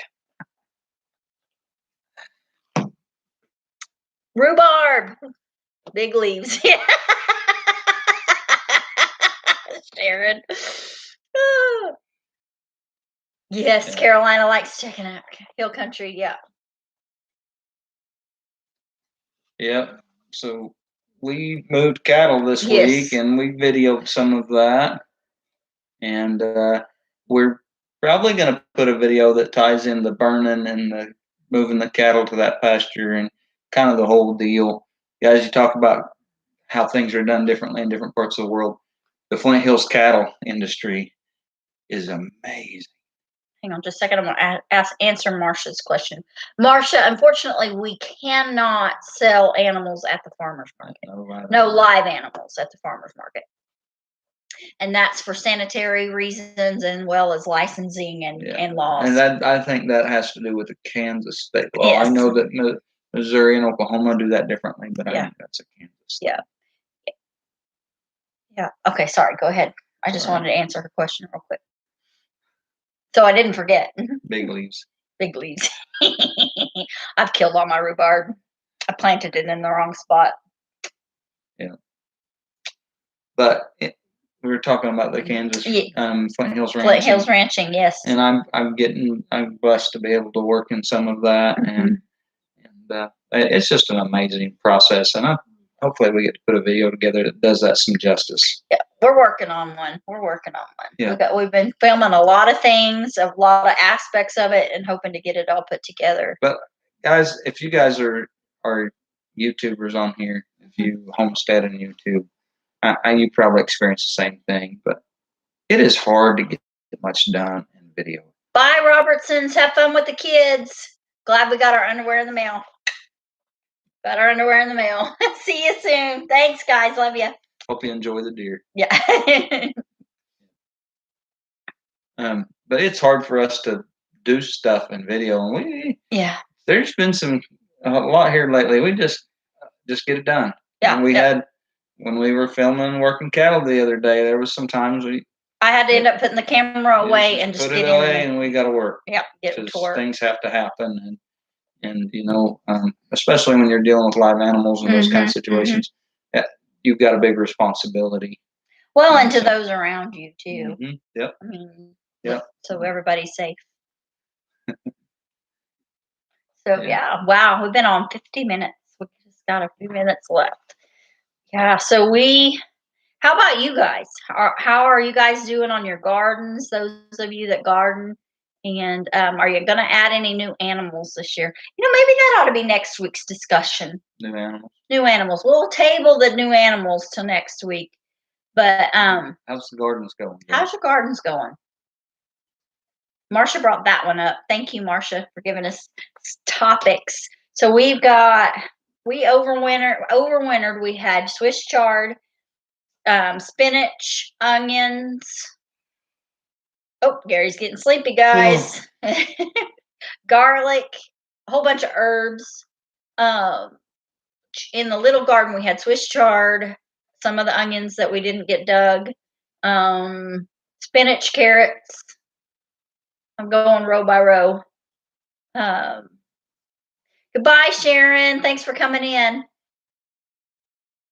Rhubarb. Big leaves. Sharon. Yes, Carolina likes checking out Hill Country. Yeah. Yep. So we moved cattle this week, and we videoed some of that. And we're probably going to put a video that ties in the burning and the moving the cattle to that pasture and kind of the whole deal. Guys, you talk about how things are done differently in different parts of the world. The Flint Hills cattle industry is amazing. Hang on just a second. I'm going to answer Marsha's question. Marsha, unfortunately, we cannot sell animals at the farmer's market. No live animals at the farmer's market. And that's for sanitary reasons and well as licensing and laws. And I think that has to do with the Kansas state law. Yes. I know that Missouri and Oklahoma do that differently, but I think that's a Kansas. Yeah. Okay, sorry. Go ahead. I just wanted to answer her question real quick. So I didn't forget. Big leaves. Big leaves. I've killed all my rhubarb. I planted it in the wrong spot. Yeah. But we were talking about the Kansas Flint Hills ranching. Flint Hills ranching, yes. And I'm blessed to be able to work in some of that, and it's just an amazing process. And hopefully we get to put a video together that does that some justice. Yeah, we're working on one. Yeah. We've been filming a lot of things, a lot of aspects of it, and hoping to get it all put together. But guys, if you guys are YouTubers on here, if you homestead on YouTube, you probably experience the same thing. But it is hard to get much done in video. Bye, Robertsons. Have fun with the kids. Glad we got our underwear in the mail. Got our underwear in the mail. See you soon. Thanks, guys. Love you. Hope you enjoy the deer. Yeah. But it's hard for us to do stuff in video, and there's been a lot here lately. We just get it done. Yeah. And we had when we were filming working cattle the other day. There was some times I had to end up putting the camera away and just put it away, and we got to work. Yeah, get to work. Things have to happen, and especially when you're dealing with live animals and those kind of situations, you've got a big responsibility. Well, and to those around you too. Mm-hmm. Yep. I mean, Yep. so everybody's safe. So yeah, wow, we've been on 50 minutes. We just got a few minutes left. Yeah, so how about you guys? How are you guys doing on your gardens? Those of you that garden, and are you going to add any new animals this year? Maybe that ought to be next week's discussion. New animals. New animals. We'll table the new animals till next week. But how's the gardens going? How's your gardens going? Marcia brought that one up. Thank you, Marcia, for giving us topics. So we overwintered. We had Swiss chard, spinach, onions. Oh, Gary's getting sleepy, guys. Garlic, a whole bunch of herbs. In the little garden, we had Swiss chard, some of the onions that we didn't get dug, spinach, carrots. I'm going row by row. Goodbye, Sharon. Thanks for coming in.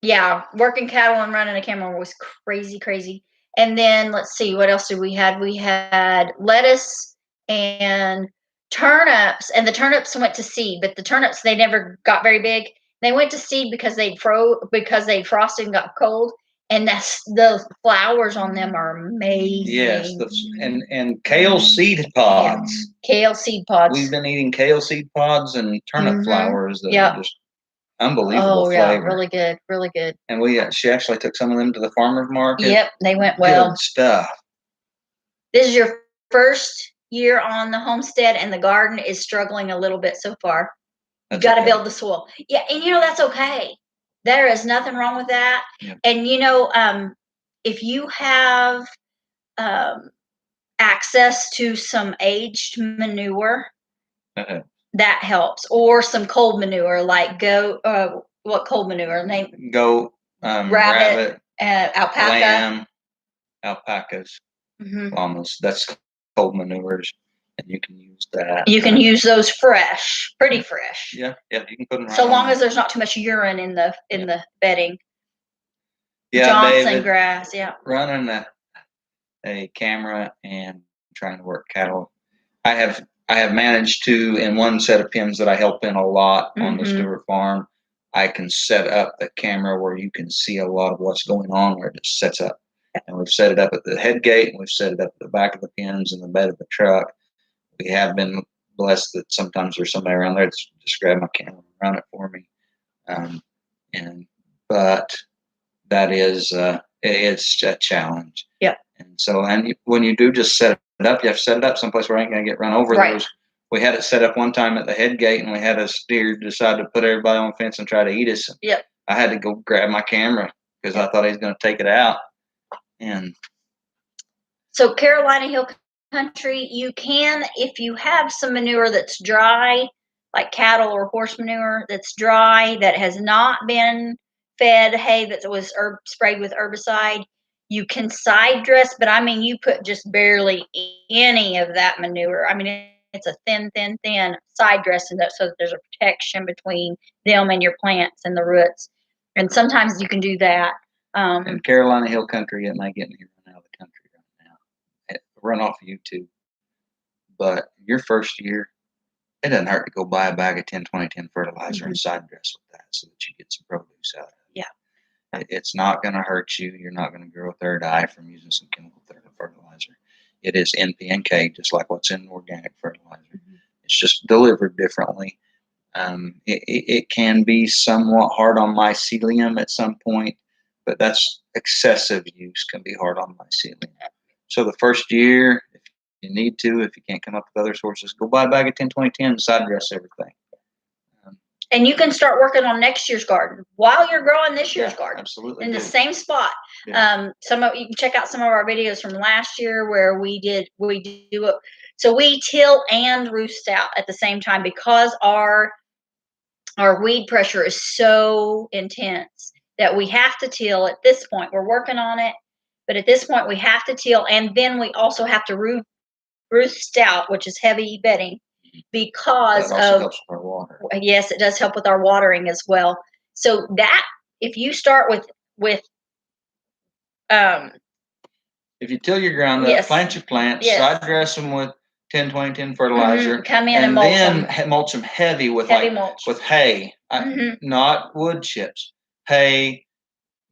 Yeah, working cattle and running a camera was crazy, crazy. And then let's see, what else did we had? We had lettuce and turnips, and the turnips went to seed, but the turnips, they never got very big. They went to seed because they'd frosted and got cold, and the flowers on them are amazing. Yes, and kale seed pods. Yeah. Kale seed pods. We've been eating kale seed pods and turnip flowers that are just unbelievable flavor. Yeah, really good, really good. And she actually took some of them to the farmer's market. Yep, they went well. Good stuff. This is your first year on the homestead, and the garden is struggling a little bit so far. You got to build the soil. Yeah, and that's okay. There is nothing wrong with that. Yep. And if you have access to some aged manure, that helps, or some cold manure, like what cold manure name? Goat, rabbit, alpaca, lamb, alpacas, llamas. That's cold manures, and you can use that. You can use those fresh, pretty fresh. Yeah, you can put them right so long as there's not too much urine in the bedding. Yeah, Johnson David, grass. Yeah, running a camera and trying to work cattle. I have managed to, in one set of pens that I help in a lot on the Stewart farm, I can set up the camera where you can see a lot of what's going on, where it just sets up. And we've set it up at the head gate, and we've set it up at the back of the pens and the bed of the truck. We have been blessed that sometimes there's somebody around there that's just grab my camera and run it for me. But that is, it's a challenge. Yeah. And so, when you do just set it up, you have to set it up someplace where I ain't going to get run over. Right. We had it set up one time at the head gate, and we had a steer decide to put everybody on the fence and try to eat us. Yep. I had to go grab my camera because I thought he was going to take it out. And so Carolina Hill Country, you can, if you have some manure that's dry, like cattle or horse manure that's dry, that has not been fed hay, that was sprayed with herbicide, you can side dress, but I mean, you put just barely any of that manure. I mean, it's a thin side dress, and so that there's a protection between them and your plants and the roots. And sometimes you can do that. In Carolina Hill Country, it may get me run out of the country right now. Run off of YouTube. But your first year, it doesn't hurt to go buy a bag of 10-20-10 fertilizer and side dress with that so that you get some produce out of it. Yeah. It's not going to hurt you. You're not going to grow a third eye from using some chemical fertilizer. It is NP and K, just like what's in organic fertilizer. It's just delivered differently. It can be somewhat hard on mycelium at some point, but that's excessive use can be hard on mycelium. So the first year, if you need to, if you can't come up with other sources, go buy a bag of 10-20-10 and side dress everything. And you can start working on next year's garden while you're growing this year's garden. Absolutely. In the same spot. Yeah. You can check out some of our videos from last year where we do it. So we till and roost out at the same time because our weed pressure is so intense that we have to till at this point. We're working on it, but at this point we have to till, and then we also have to roost out, which is heavy bedding, because that also helps with our water. Yes, it does help with our watering as well. So that if you start with If you till your ground up, Yes. plant your plants, Yes. side dress them with 10-20-10 fertilizer, Come in and and mulch then them. mulch them heavy with Mulch. with hay, Mhm. not wood chips, hay,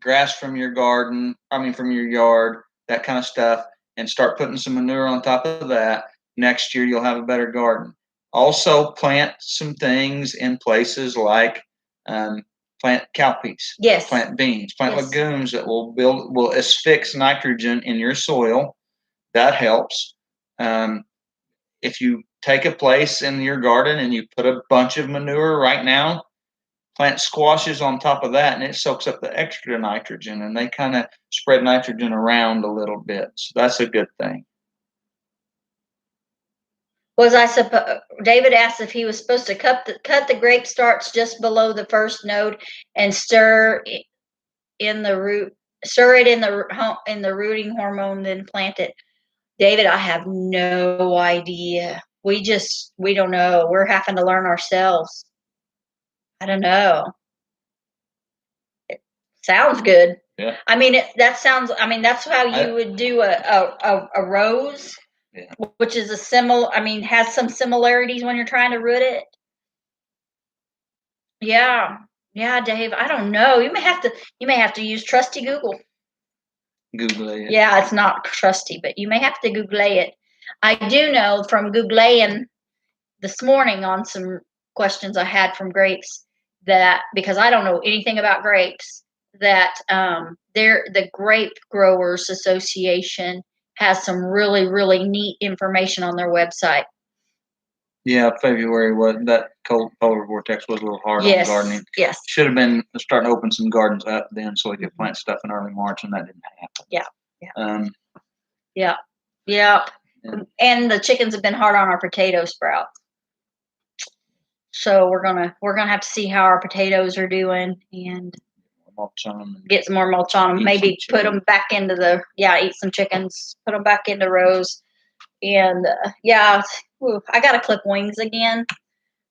grass from your garden. From your yard, that kind of stuff, and start putting some manure on top of that. Next year, you'll have a better garden. Also, plant some things in places like plant cowpeas, Yes. plant beans, plant Yes. legumes that will asphyx nitrogen in your soil. That helps. If you take a place in your garden and you put a bunch of manure right now, plant squashes on top of that, and it soaks up the extra nitrogen, and they kind of spread nitrogen around a little bit. So that's a good thing. David asked if he was supposed to cut the grape starts just below the first node and stir it in the rooting hormone, then plant it. David, I have no idea. We don't know. We're having to learn ourselves. I don't know. It sounds good. Yeah. That's how you would do a rose. Yeah. Which is has some similarities when you're trying to root it. Yeah. Yeah, Dave. I don't know. You may have to use trusty Google. Google it. Yeah, it's not trusty, but you may have to Google it. I do know from Googling this morning on some questions I had from grapes that, because I don't know anything about grapes, that the Grape Growers Association has some really, really neat information on their website. Yeah, February that polar vortex was a little hard on gardening. Yes. Should have been starting to open some gardens up then so we could plant stuff in early March, and that didn't happen. Yeah. Yeah. Yeah. And the chickens have been hard on our potato sprouts. So we're gonna have to see how our potatoes are doing and get some more mulch on them. Maybe put them back into eat some chickens, put them back into rows. And I got to clip wings again.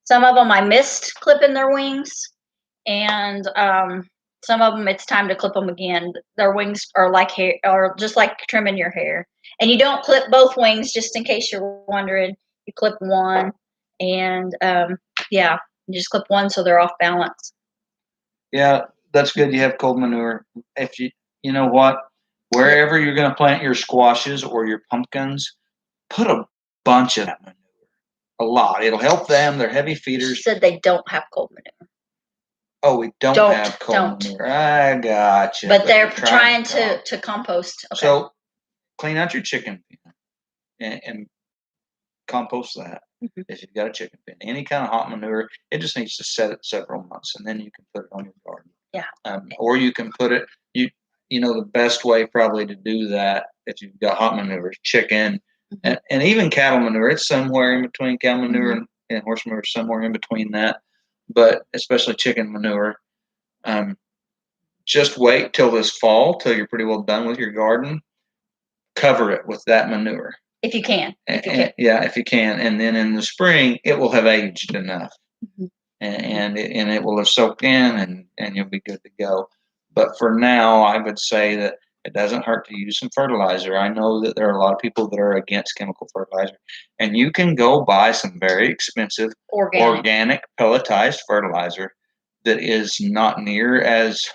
Some of them I missed clipping their wings, and some of them it's time to clip them again. Their wings are like hair, or just like trimming your hair. And you don't clip both wings, just in case you're wondering. You clip one, and you just clip one so they're off balance. Yeah, that's good. You have cold manure. If you know what, wherever you're going to plant your squashes or your pumpkins, put a bunch of that manure. A lot. It'll help them. They're heavy feeders. She said they don't have cold manure. Oh, we don't have cold manure. I gotcha. But they're trying to compost. Okay. So clean out your chicken pen and compost that. Mm-hmm. If you've got a chicken pen, any kind of hot manure, it just needs to set it several months, and then you can put it on your garden. Yeah. Or you can put it. The best way probably to do that if you've got hot manure is chicken. Mm-hmm. And even cattle manure. It's somewhere in between cow manure mm-hmm. and horse manure, somewhere in between that. But especially chicken manure. Just wait till this fall, till you're pretty well done with your garden. Cover it with that manure. If you can. Yeah, if you can. And then in the spring, it will have aged enough. Mm-hmm. And it will have soaked in, and you'll be good to go. But for now, I would say that it doesn't hurt to use some fertilizer. I know that there are a lot of people that are against chemical fertilizer, and you can go buy some very expensive organic pelletized fertilizer that is not near as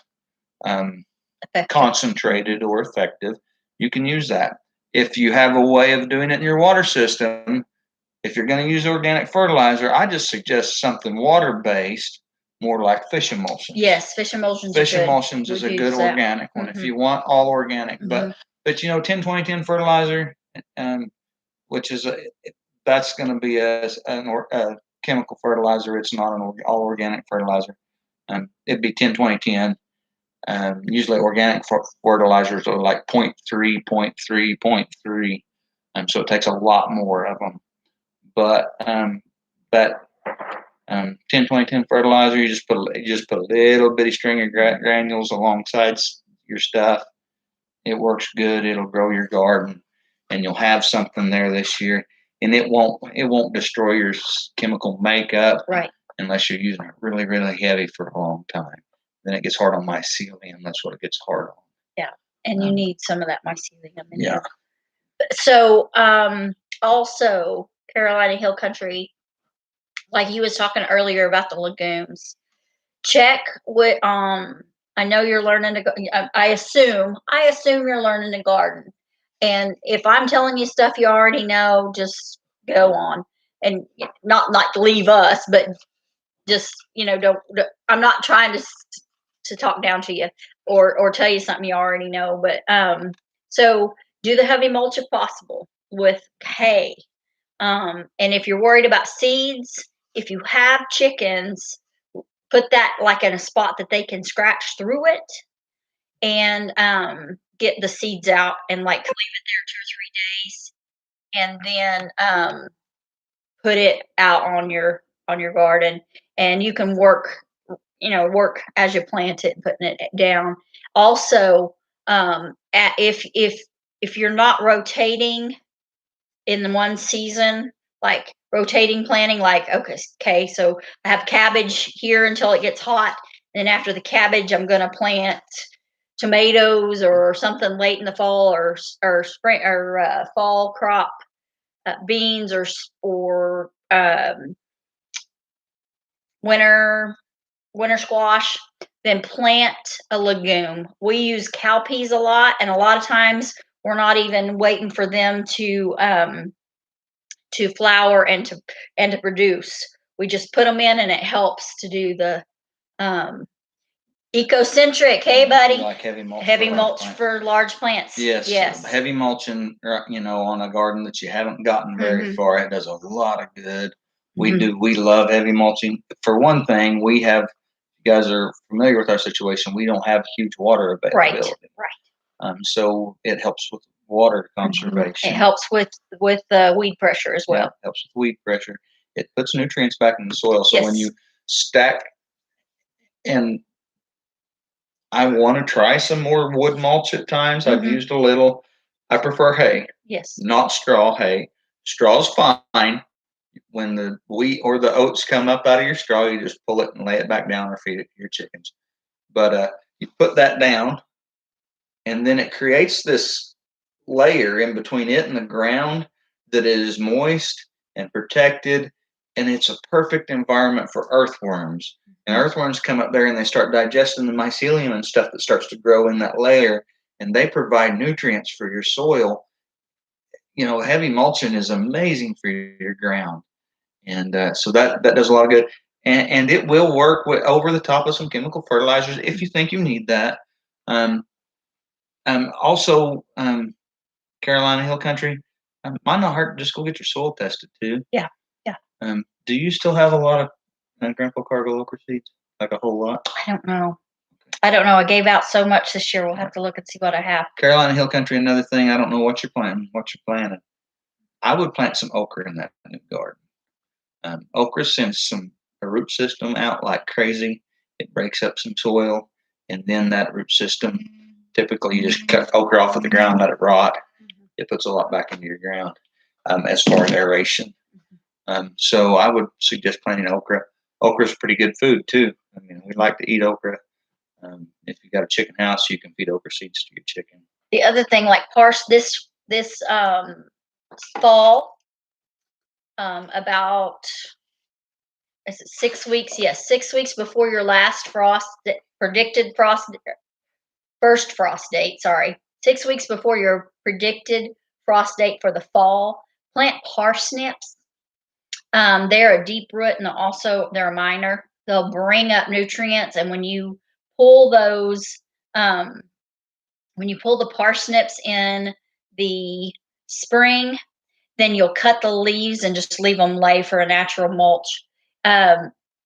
concentrated or effective. You can use that. If you have a way of doing it in your water system, if you're going to use organic fertilizer, I just suggest something water-based, more like fish emulsions. Yes, fish emulsions. Fish emulsions is a good organic one if you want all organic. Mm-hmm. But 10-20-10 fertilizer, which is that's going to be a chemical fertilizer. It's not an all organic fertilizer. It'd be 10-20-10. Usually organic fertilizers are like 0.3, 0.3, 0.3. So it takes a lot more of them. But 10-20-10 fertilizer, you just put a little bitty string of granules alongside your stuff. It works good. It'll grow your garden, and you'll have something there this year. And it won't destroy your chemical makeup, right? Unless you're using it really, really heavy for a long time. Then it gets hard on mycelium. That's what it gets hard on. Yeah. and you need some of that mycelium in Yeah. there. So, also Carolina Hill Country, like you was talking earlier about the legumes. Check with I know you're learning to go. I assume you're learning to garden. And if I'm telling you stuff you already know, just go on and not leave us, but just don't. I'm not trying to talk down to you or tell you something you already know, but so do the heavy mulch if possible with hay. And if you're worried about seeds, if you have chickens, put that like in a spot that they can scratch through it and get the seeds out and like leave it there 2 or 3 days and then put it out on your garden and you can work as you plant it, putting it down. Also, if you're not rotating in the one season, like rotating planting, like okay, so I have cabbage here until it gets hot. Then after the cabbage, I'm going to plant tomatoes or something late in the fall or spring or fall crop beans or winter squash, then plant a legume. We use cowpeas a lot, and a lot of times we're not even waiting for them to flower and to produce. We just put them in, and it helps to do the um, ecocentric. Hey, buddy, like heavy mulch. Heavy mulch for large plants. Yes. Yes. Heavy mulching, on a garden that you haven't gotten very far, it does a lot of good. We love heavy mulching. For one thing, you guys are familiar with our situation. We don't have huge water availability. Right. So it helps with water conservation. It helps with weed pressure as well. Yeah, it helps with weed pressure. It puts nutrients back in the soil. So when you stack, and I want to try some more wood mulch at times. I've used a little. I prefer hay. Yes. Not straw hay. Straw's fine. When the wheat or the oats come up out of your straw, you just pull it and lay it back down or feed it to your chickens. But you put that down, and then it creates this layer in between it and the ground that is moist and protected, and it's a perfect environment for earthworms. And earthworms come up there and they start digesting the mycelium and stuff that starts to grow in that layer, and they provide nutrients for your soil. Heavy mulching is amazing for your ground, and so that does a lot of good. And it will work over the top of some chemical fertilizers if you think you need that. Also, Carolina Hill Country, might not hurt. Just go get your soil tested too. Yeah. Do you still have a lot of Grandpa Cargill okra seeds? Like a whole lot? I don't know. I gave out so much this year. We'll have to look and see what I have. Carolina Hill Country, another thing. I don't know what you're planting. I would plant some okra in that new garden. Okra sends a root system out like crazy. It breaks up some soil, and then that root system, typically you just cut okra off of the ground, let it rot. It puts a lot back into your ground as far as aeration. So I would suggest planting okra. Okra is pretty good food too. I mean, we like to eat okra. If you got a chicken house, you can feed okra seeds to your chicken. The other thing, like this fall, about is it 6 weeks? Yes, 6 weeks before your last predicted first frost date. Sorry, 6 weeks before your predicted frost date for the fall. Plant parsnips. They're a deep root and also they're a minor. They'll bring up nutrients, and when you pull those, when you pull the parsnips in the spring, then you'll cut the leaves and just leave them lay for a natural mulch.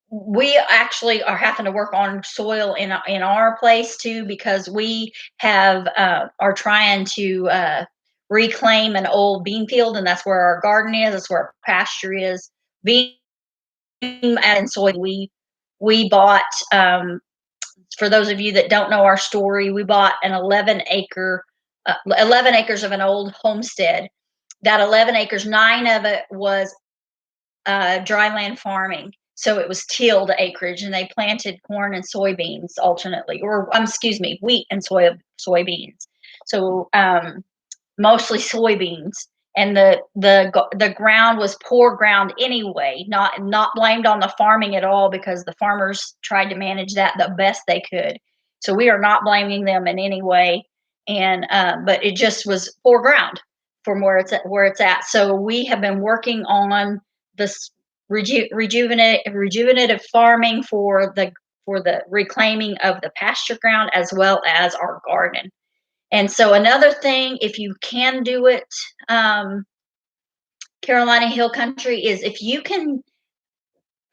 We actually are having to work on soil in our place too, because we are trying to reclaim an old bean field, and that's where our garden is. That's where our pasture is. Bean and soy. We bought. For those of you that don't know our story, we bought an 11 acres of an old homestead. That 11 acres, 9 of it was dryland farming. So it was tilled acreage, and they planted corn and soybeans alternately, or excuse me, wheat and soybeans. So mostly soybeans. And the ground was poor ground anyway, not blamed on the farming at all, because the farmers tried to manage that the best they could. So we are not blaming them in any way. And but it just was poor ground from where it's at. So we have been working on this rejuvenative farming for the reclaiming of the pasture ground as well as our garden. And so another thing, if you can do it, Carolina Hill Country, is if you can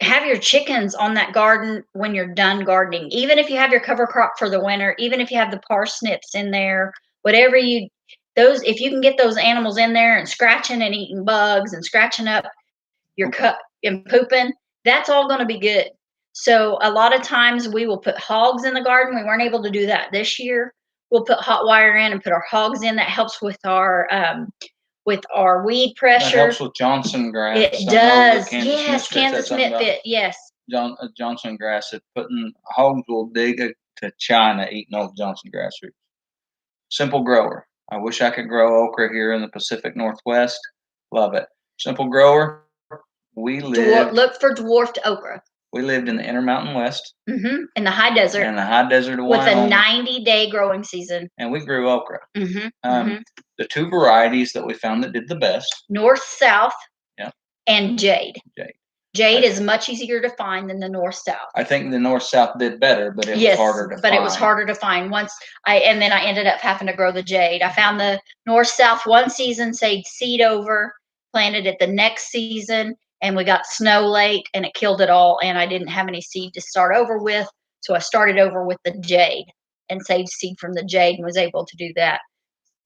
have your chickens on that garden when you're done gardening, even if you have your cover crop for the winter, even if you have the parsnips in there, whatever if you can get those animals in there and scratching and eating bugs and scratching up your cup and pooping, that's all going to be good. So a lot of times we will put hogs in the garden. We weren't able to do that this year. We'll put hot wire in and put our hogs in. That helps with our weed pressure. That helps with Johnson grass. It does. Yes, Kansas Mitfit. Yes. Johnson grass. Putting hogs will dig to China eating all the Johnson grass roots. Simple grower. I wish I could grow okra here in the Pacific Northwest. Love it. Simple grower. Look for dwarfed okra. We lived in the Intermountain West. In the high desert. In the high desert of Wyoming. With a 90-day growing season. And we grew okra. The two varieties that we found that did the best. North-south. Yeah. And Jade. Jade is much easier to find than the north-south. I think the north-south did better, but it was harder to find. But it was harder to find. And then I ended up having to grow the Jade. I found the north-south one season, saved seed over, planted it the next season, and we got snow late and it killed it all, and I didn't have any seed to start over with. So I started over with the Jade and saved seed from the Jade and was able to do that.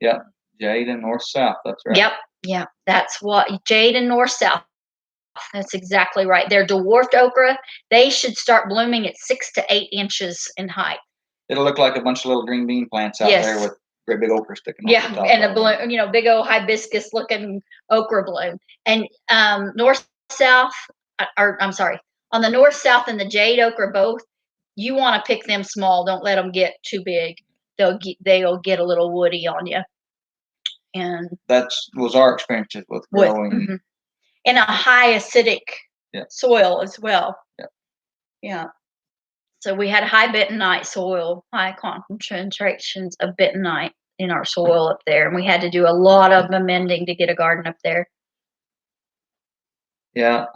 Yep. Jade and north-south. That's right. Yep. That's what Jade and north-south. That's exactly right. They're dwarfed okra. They should start blooming at 6 to 8 inches in height. It'll look like a bunch of little green bean plants out there with great big okra sticking off the top. And a bloom, big old hibiscus looking okra bloom. And north-south, I'm sorry, on the north-south and the Jade okra both, you want to pick them small. Don't let them get too big. They'll get a little woody on you. And that was our experience with growing. In a high acidic soil as well. Yeah. So we had high bentonite soil, high concentrations of bentonite in our soil up there. And we had to do a lot of amending to get a garden up there. Yeah.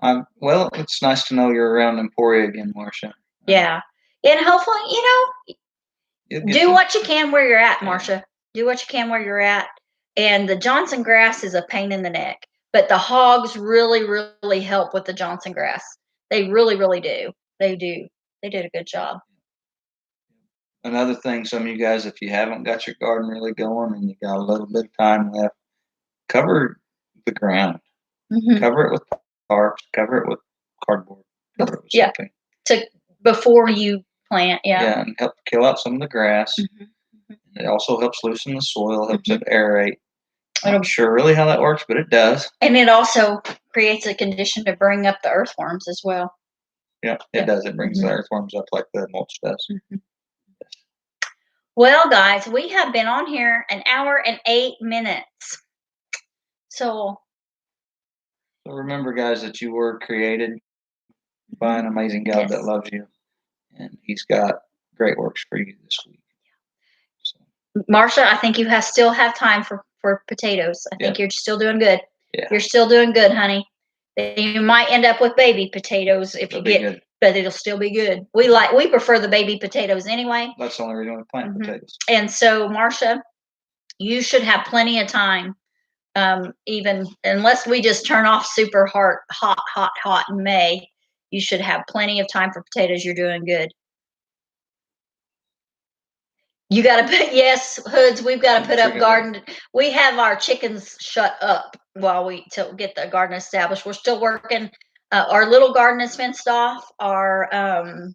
Well, it's nice to know you're around Emporia again, Marcia. Yeah. And hopefully, do what you can where you're at, Marcia. Do what you can where you're at. And the Johnson grass is a pain in the neck. But the hogs really, really help with the Johnson grass. They really, really do. They do. They did a good job. Another thing, some of you guys, if you haven't got your garden really going and you got a little bit of time left, cover the ground. Cover it with tarps. Cover it with cardboard. Before you plant. Yeah, and help kill out some of the grass. It also helps loosen the soil. Helps it aerate. I'm not sure really how that works, but it does. And it also creates a condition to bring up the earthworms as well. Yeah, it does. It brings the earthworms up like the mulch does. Well, guys, we have been on here 1 hour and 8 minutes. So remember, guys, that you were created by an amazing God that loves you, and He's got great works for you this week. So. Marcia, I think you still have time for potatoes. I think you're still doing good. Yeah. You're still doing good, honey. You might end up with baby potatoes if you get, but it'll still be good. We prefer the baby potatoes anyway. That's the only reason we plant potatoes. And so, Marcia, you should have plenty of time. Even unless we just turn off super hot in May, you should have plenty of time for potatoes. You're doing good. You got to Hoods, we've got to put up garden. We have our chickens shut up while we get the garden established. We're still working. Our little garden is fenced off. Our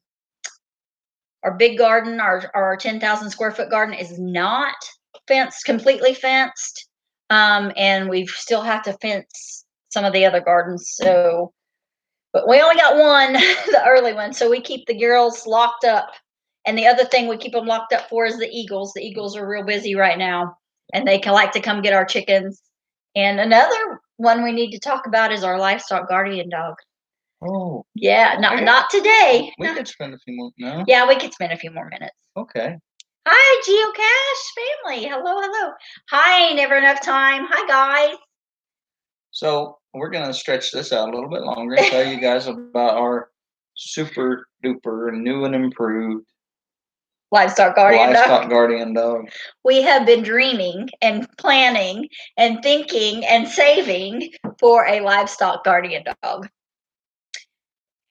big garden, our 10,000 square foot garden is not completely fenced. And we still have to fence some of the other gardens. So, but we only got one, the early one. So we keep the girls locked up. And the other thing we keep them locked up for is the eagles. The eagles are real busy right now. and they can like to come get our chickens. And another one we need to talk about is our livestock guardian dog. Oh. Yeah, not today. We could spend a few more. No. Yeah, we could spend a few more minutes. Okay. Hi, Geocache family. Hello, hello. Hi, never enough time. Hi, guys. So we're gonna stretch this out a little bit longer and tell you guys about our super duper new and improved Livestock guardian dog. We have been dreaming and planning and thinking and saving for a livestock guardian dog.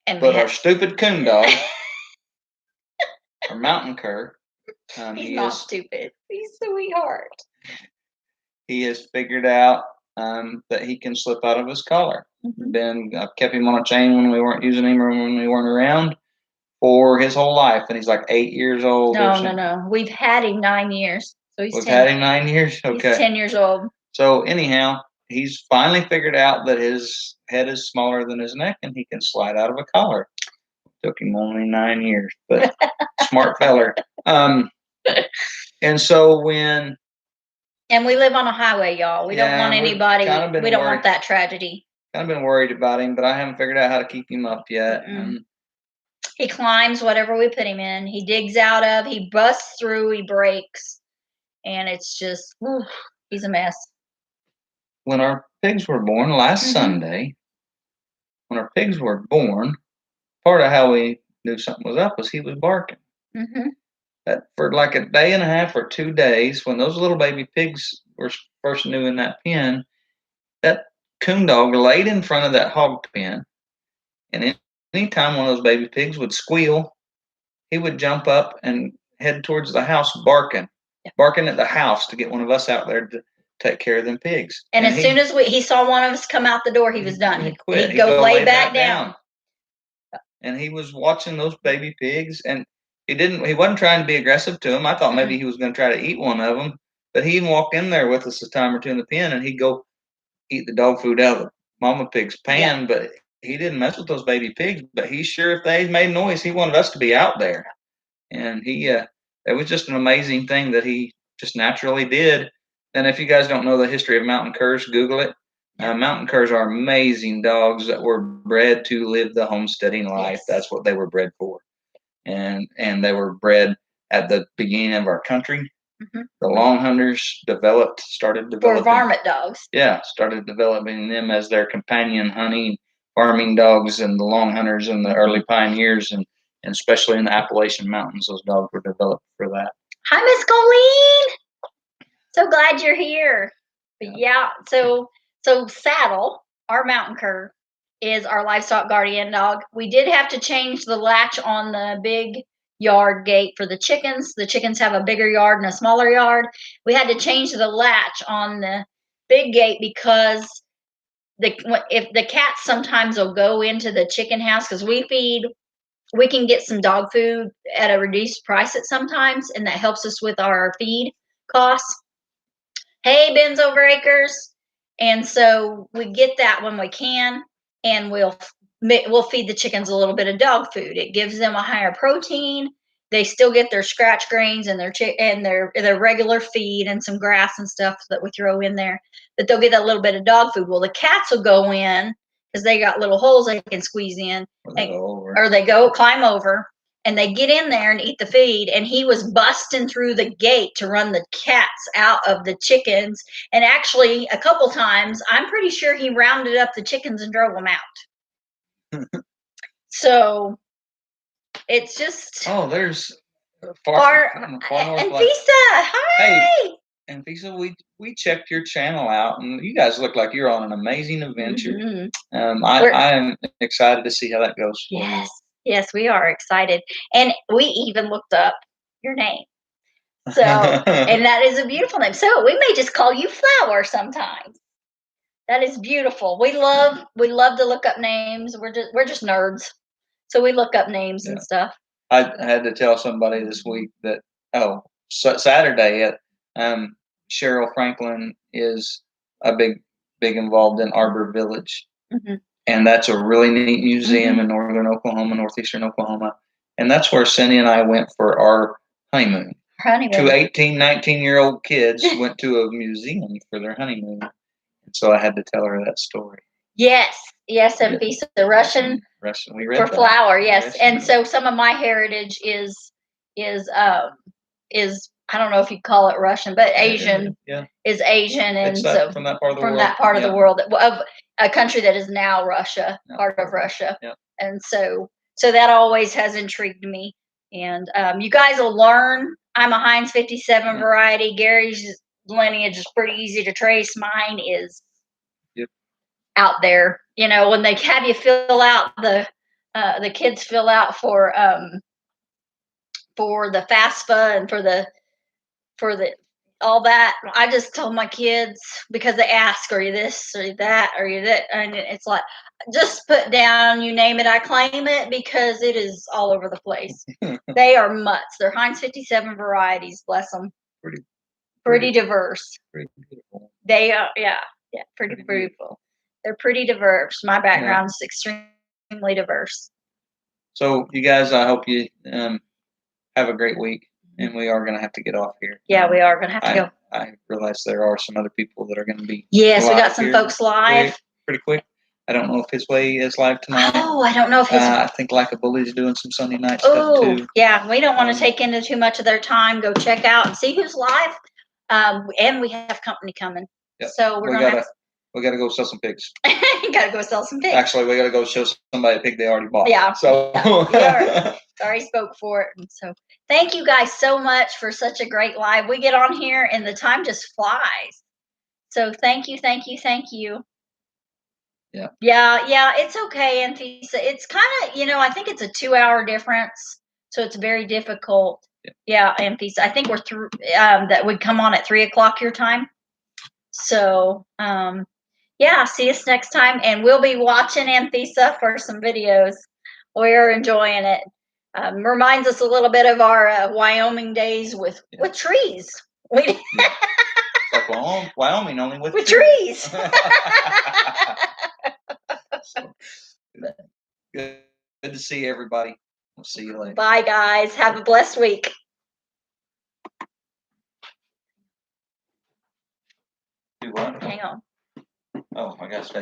But our stupid coon dog, our mountain cur, he's not stupid. He's a sweetheart. He has figured out that he can slip out of his collar. I kept him on a chain when we weren't using him or when we weren't around for his whole life, and he's like 8 years old. No. We've had him 9 years. So We've had him 9 years? Okay. He's 10 years old. So anyhow, he's finally figured out that his head is smaller than his neck and he can slide out of a collar. Took him only 9 years, but smart feller. And so and we live on a highway, y'all. We don't want anybody. We don't want that tragedy. Kind of been worried about him, but I haven't figured out how to keep him up yet. He climbs whatever we put him in. He digs out of. He busts through. He breaks, and it's just he's a mess. When our pigs were born last Sunday, when our pigs were born, part of how we knew something was up was he was barking. That for like a day and a half or 2 days, when those little baby pigs were first new in that pen, that coon dog laid in front of that hog pen, and anytime one of those baby pigs would squeal, he would jump up and head towards the house barking at the house to get one of us out there to take care of them pigs. And as soon as he saw one of us come out the door, he was done. He'd go lay back down. And he was watching those baby pigs, and he wasn't trying to be aggressive to them. I thought maybe he was going to try to eat one of them, but he'd walk in there with us a time or two in the pen, and he'd go eat the dog food out of the mama pig's pan, but he didn't mess with those baby pigs. But he's sure if they made noise, he wanted us to be out there. And it was just an amazing thing that he just naturally did. And if you guys don't know the history of mountain curs, Google it. Mountain curs are amazing dogs that were bred to live the homesteading life. That's what they were bred for. And they were bred at the beginning of our country. The long hunters started developing for varmint dogs. Yeah, started developing them as their companion hunting, farming dogs, and the long hunters and the early pioneers, and especially in the Appalachian Mountains, those dogs were developed for that. Hi, Miss Colleen. So glad you're here. But so Saddle, our mountain cur, is our livestock guardian dog. We did have to change the latch on the big yard gate for the chickens. The chickens have a bigger yard and a smaller yard. We had to change the latch on the big gate because if the cats sometimes will go into the chicken house, because we can get some dog food at a reduced price at sometimes, and that helps us with our feed costs. Hey, Ben's Over Acres. And so we get that when we can, and we'll feed the chickens a little bit of dog food. It gives them a higher protein. They still get their scratch grains and their regular feed and some grass and stuff that we throw in there, but they'll get a little bit of dog food. Well, the cats will go in because they got little holes they can squeeze in, or they climb over, and they get in there and eat the feed. And he was busting through the gate to run the cats out of the chickens. And actually, a couple times, I'm pretty sure he rounded up the chickens and drove them out. So it's just there's far north. And Fisa, hi. Hey, and Fisa, we checked your channel out, and you guys look like you're on an amazing adventure. I am excited to see how that goes. Yes, we are excited, and we even looked up your name. So, and that is a beautiful name. So we may just call you Flower sometimes. That is beautiful. We love to look up names. We're just nerds, so we look up names and stuff. I had to tell somebody this week that Saturday at Cheryl Franklin is a big involved in Arbor Village. And that's a really neat museum in northern Oklahoma, northeastern Oklahoma. And that's where Cindy and I went for our honeymoon. honeymoon. Two 18, 19-year-old kids went to a museum for their honeymoon. And so I had to tell her that story. Yes, and piece of the Russian We read for that. flour. Yes, and so some of my heritage is I don't know if you call it Russian, but Asian. Yeah. Is Asian, and It's so from that part of the from world. that part of the world of a country that is now Russia, part of Russia. Yeah. And so that always has intrigued me. And you guys will learn. I'm a Heinz 57 variety. Gary's lineage is pretty easy to trace. Mine is out there. You know, when they have you fill out the kids fill out for the FAFSA and for the all that, I just told my kids, because they ask, are you this, are you that, are you that? And it's like, just put down, you name it, I claim it, because it is all over the place. They are mutts. They're Heinz 57 varieties, bless them. Pretty diverse. Pretty beautiful. They are, pretty beautiful. They're pretty diverse. My background is extremely diverse. So, you guys, I hope you have a great week. And we are going to have to get off here. Yeah, we are going to have to go. I realize there are some other people that are going to be. Yes, we got some folks live. Pretty quick. I don't know if his way is live tonight. Oh, I don't know if his. I think Like a Bully's doing some Sunday night stuff too. Yeah, we don't want to take into too much of their time. Go check out and see who's live. And we have company coming. Yep. So we gotta go sell some pigs. You gotta go sell some pigs. Actually, we gotta go show somebody a pig they already bought. Yeah. So already spoke for it. And so thank you guys so much for such a great live. We get on here and the time just flies. So thank you. Yeah, it's okay, Anfisa. It's kind of, I think it's a 2-hour difference, so it's very difficult. Yeah, Anfisa. I think we're through. That would come on at 3:00 your time. So, see us next time, and we'll be watching Anfisa for some videos. We're enjoying it. Reminds us a little bit of our Wyoming days with trees. Like Wyoming, only with trees. So, good to see everybody. We'll see you later. Bye, guys. Have a blessed week. Do what? Hang on. Oh, I got to stay.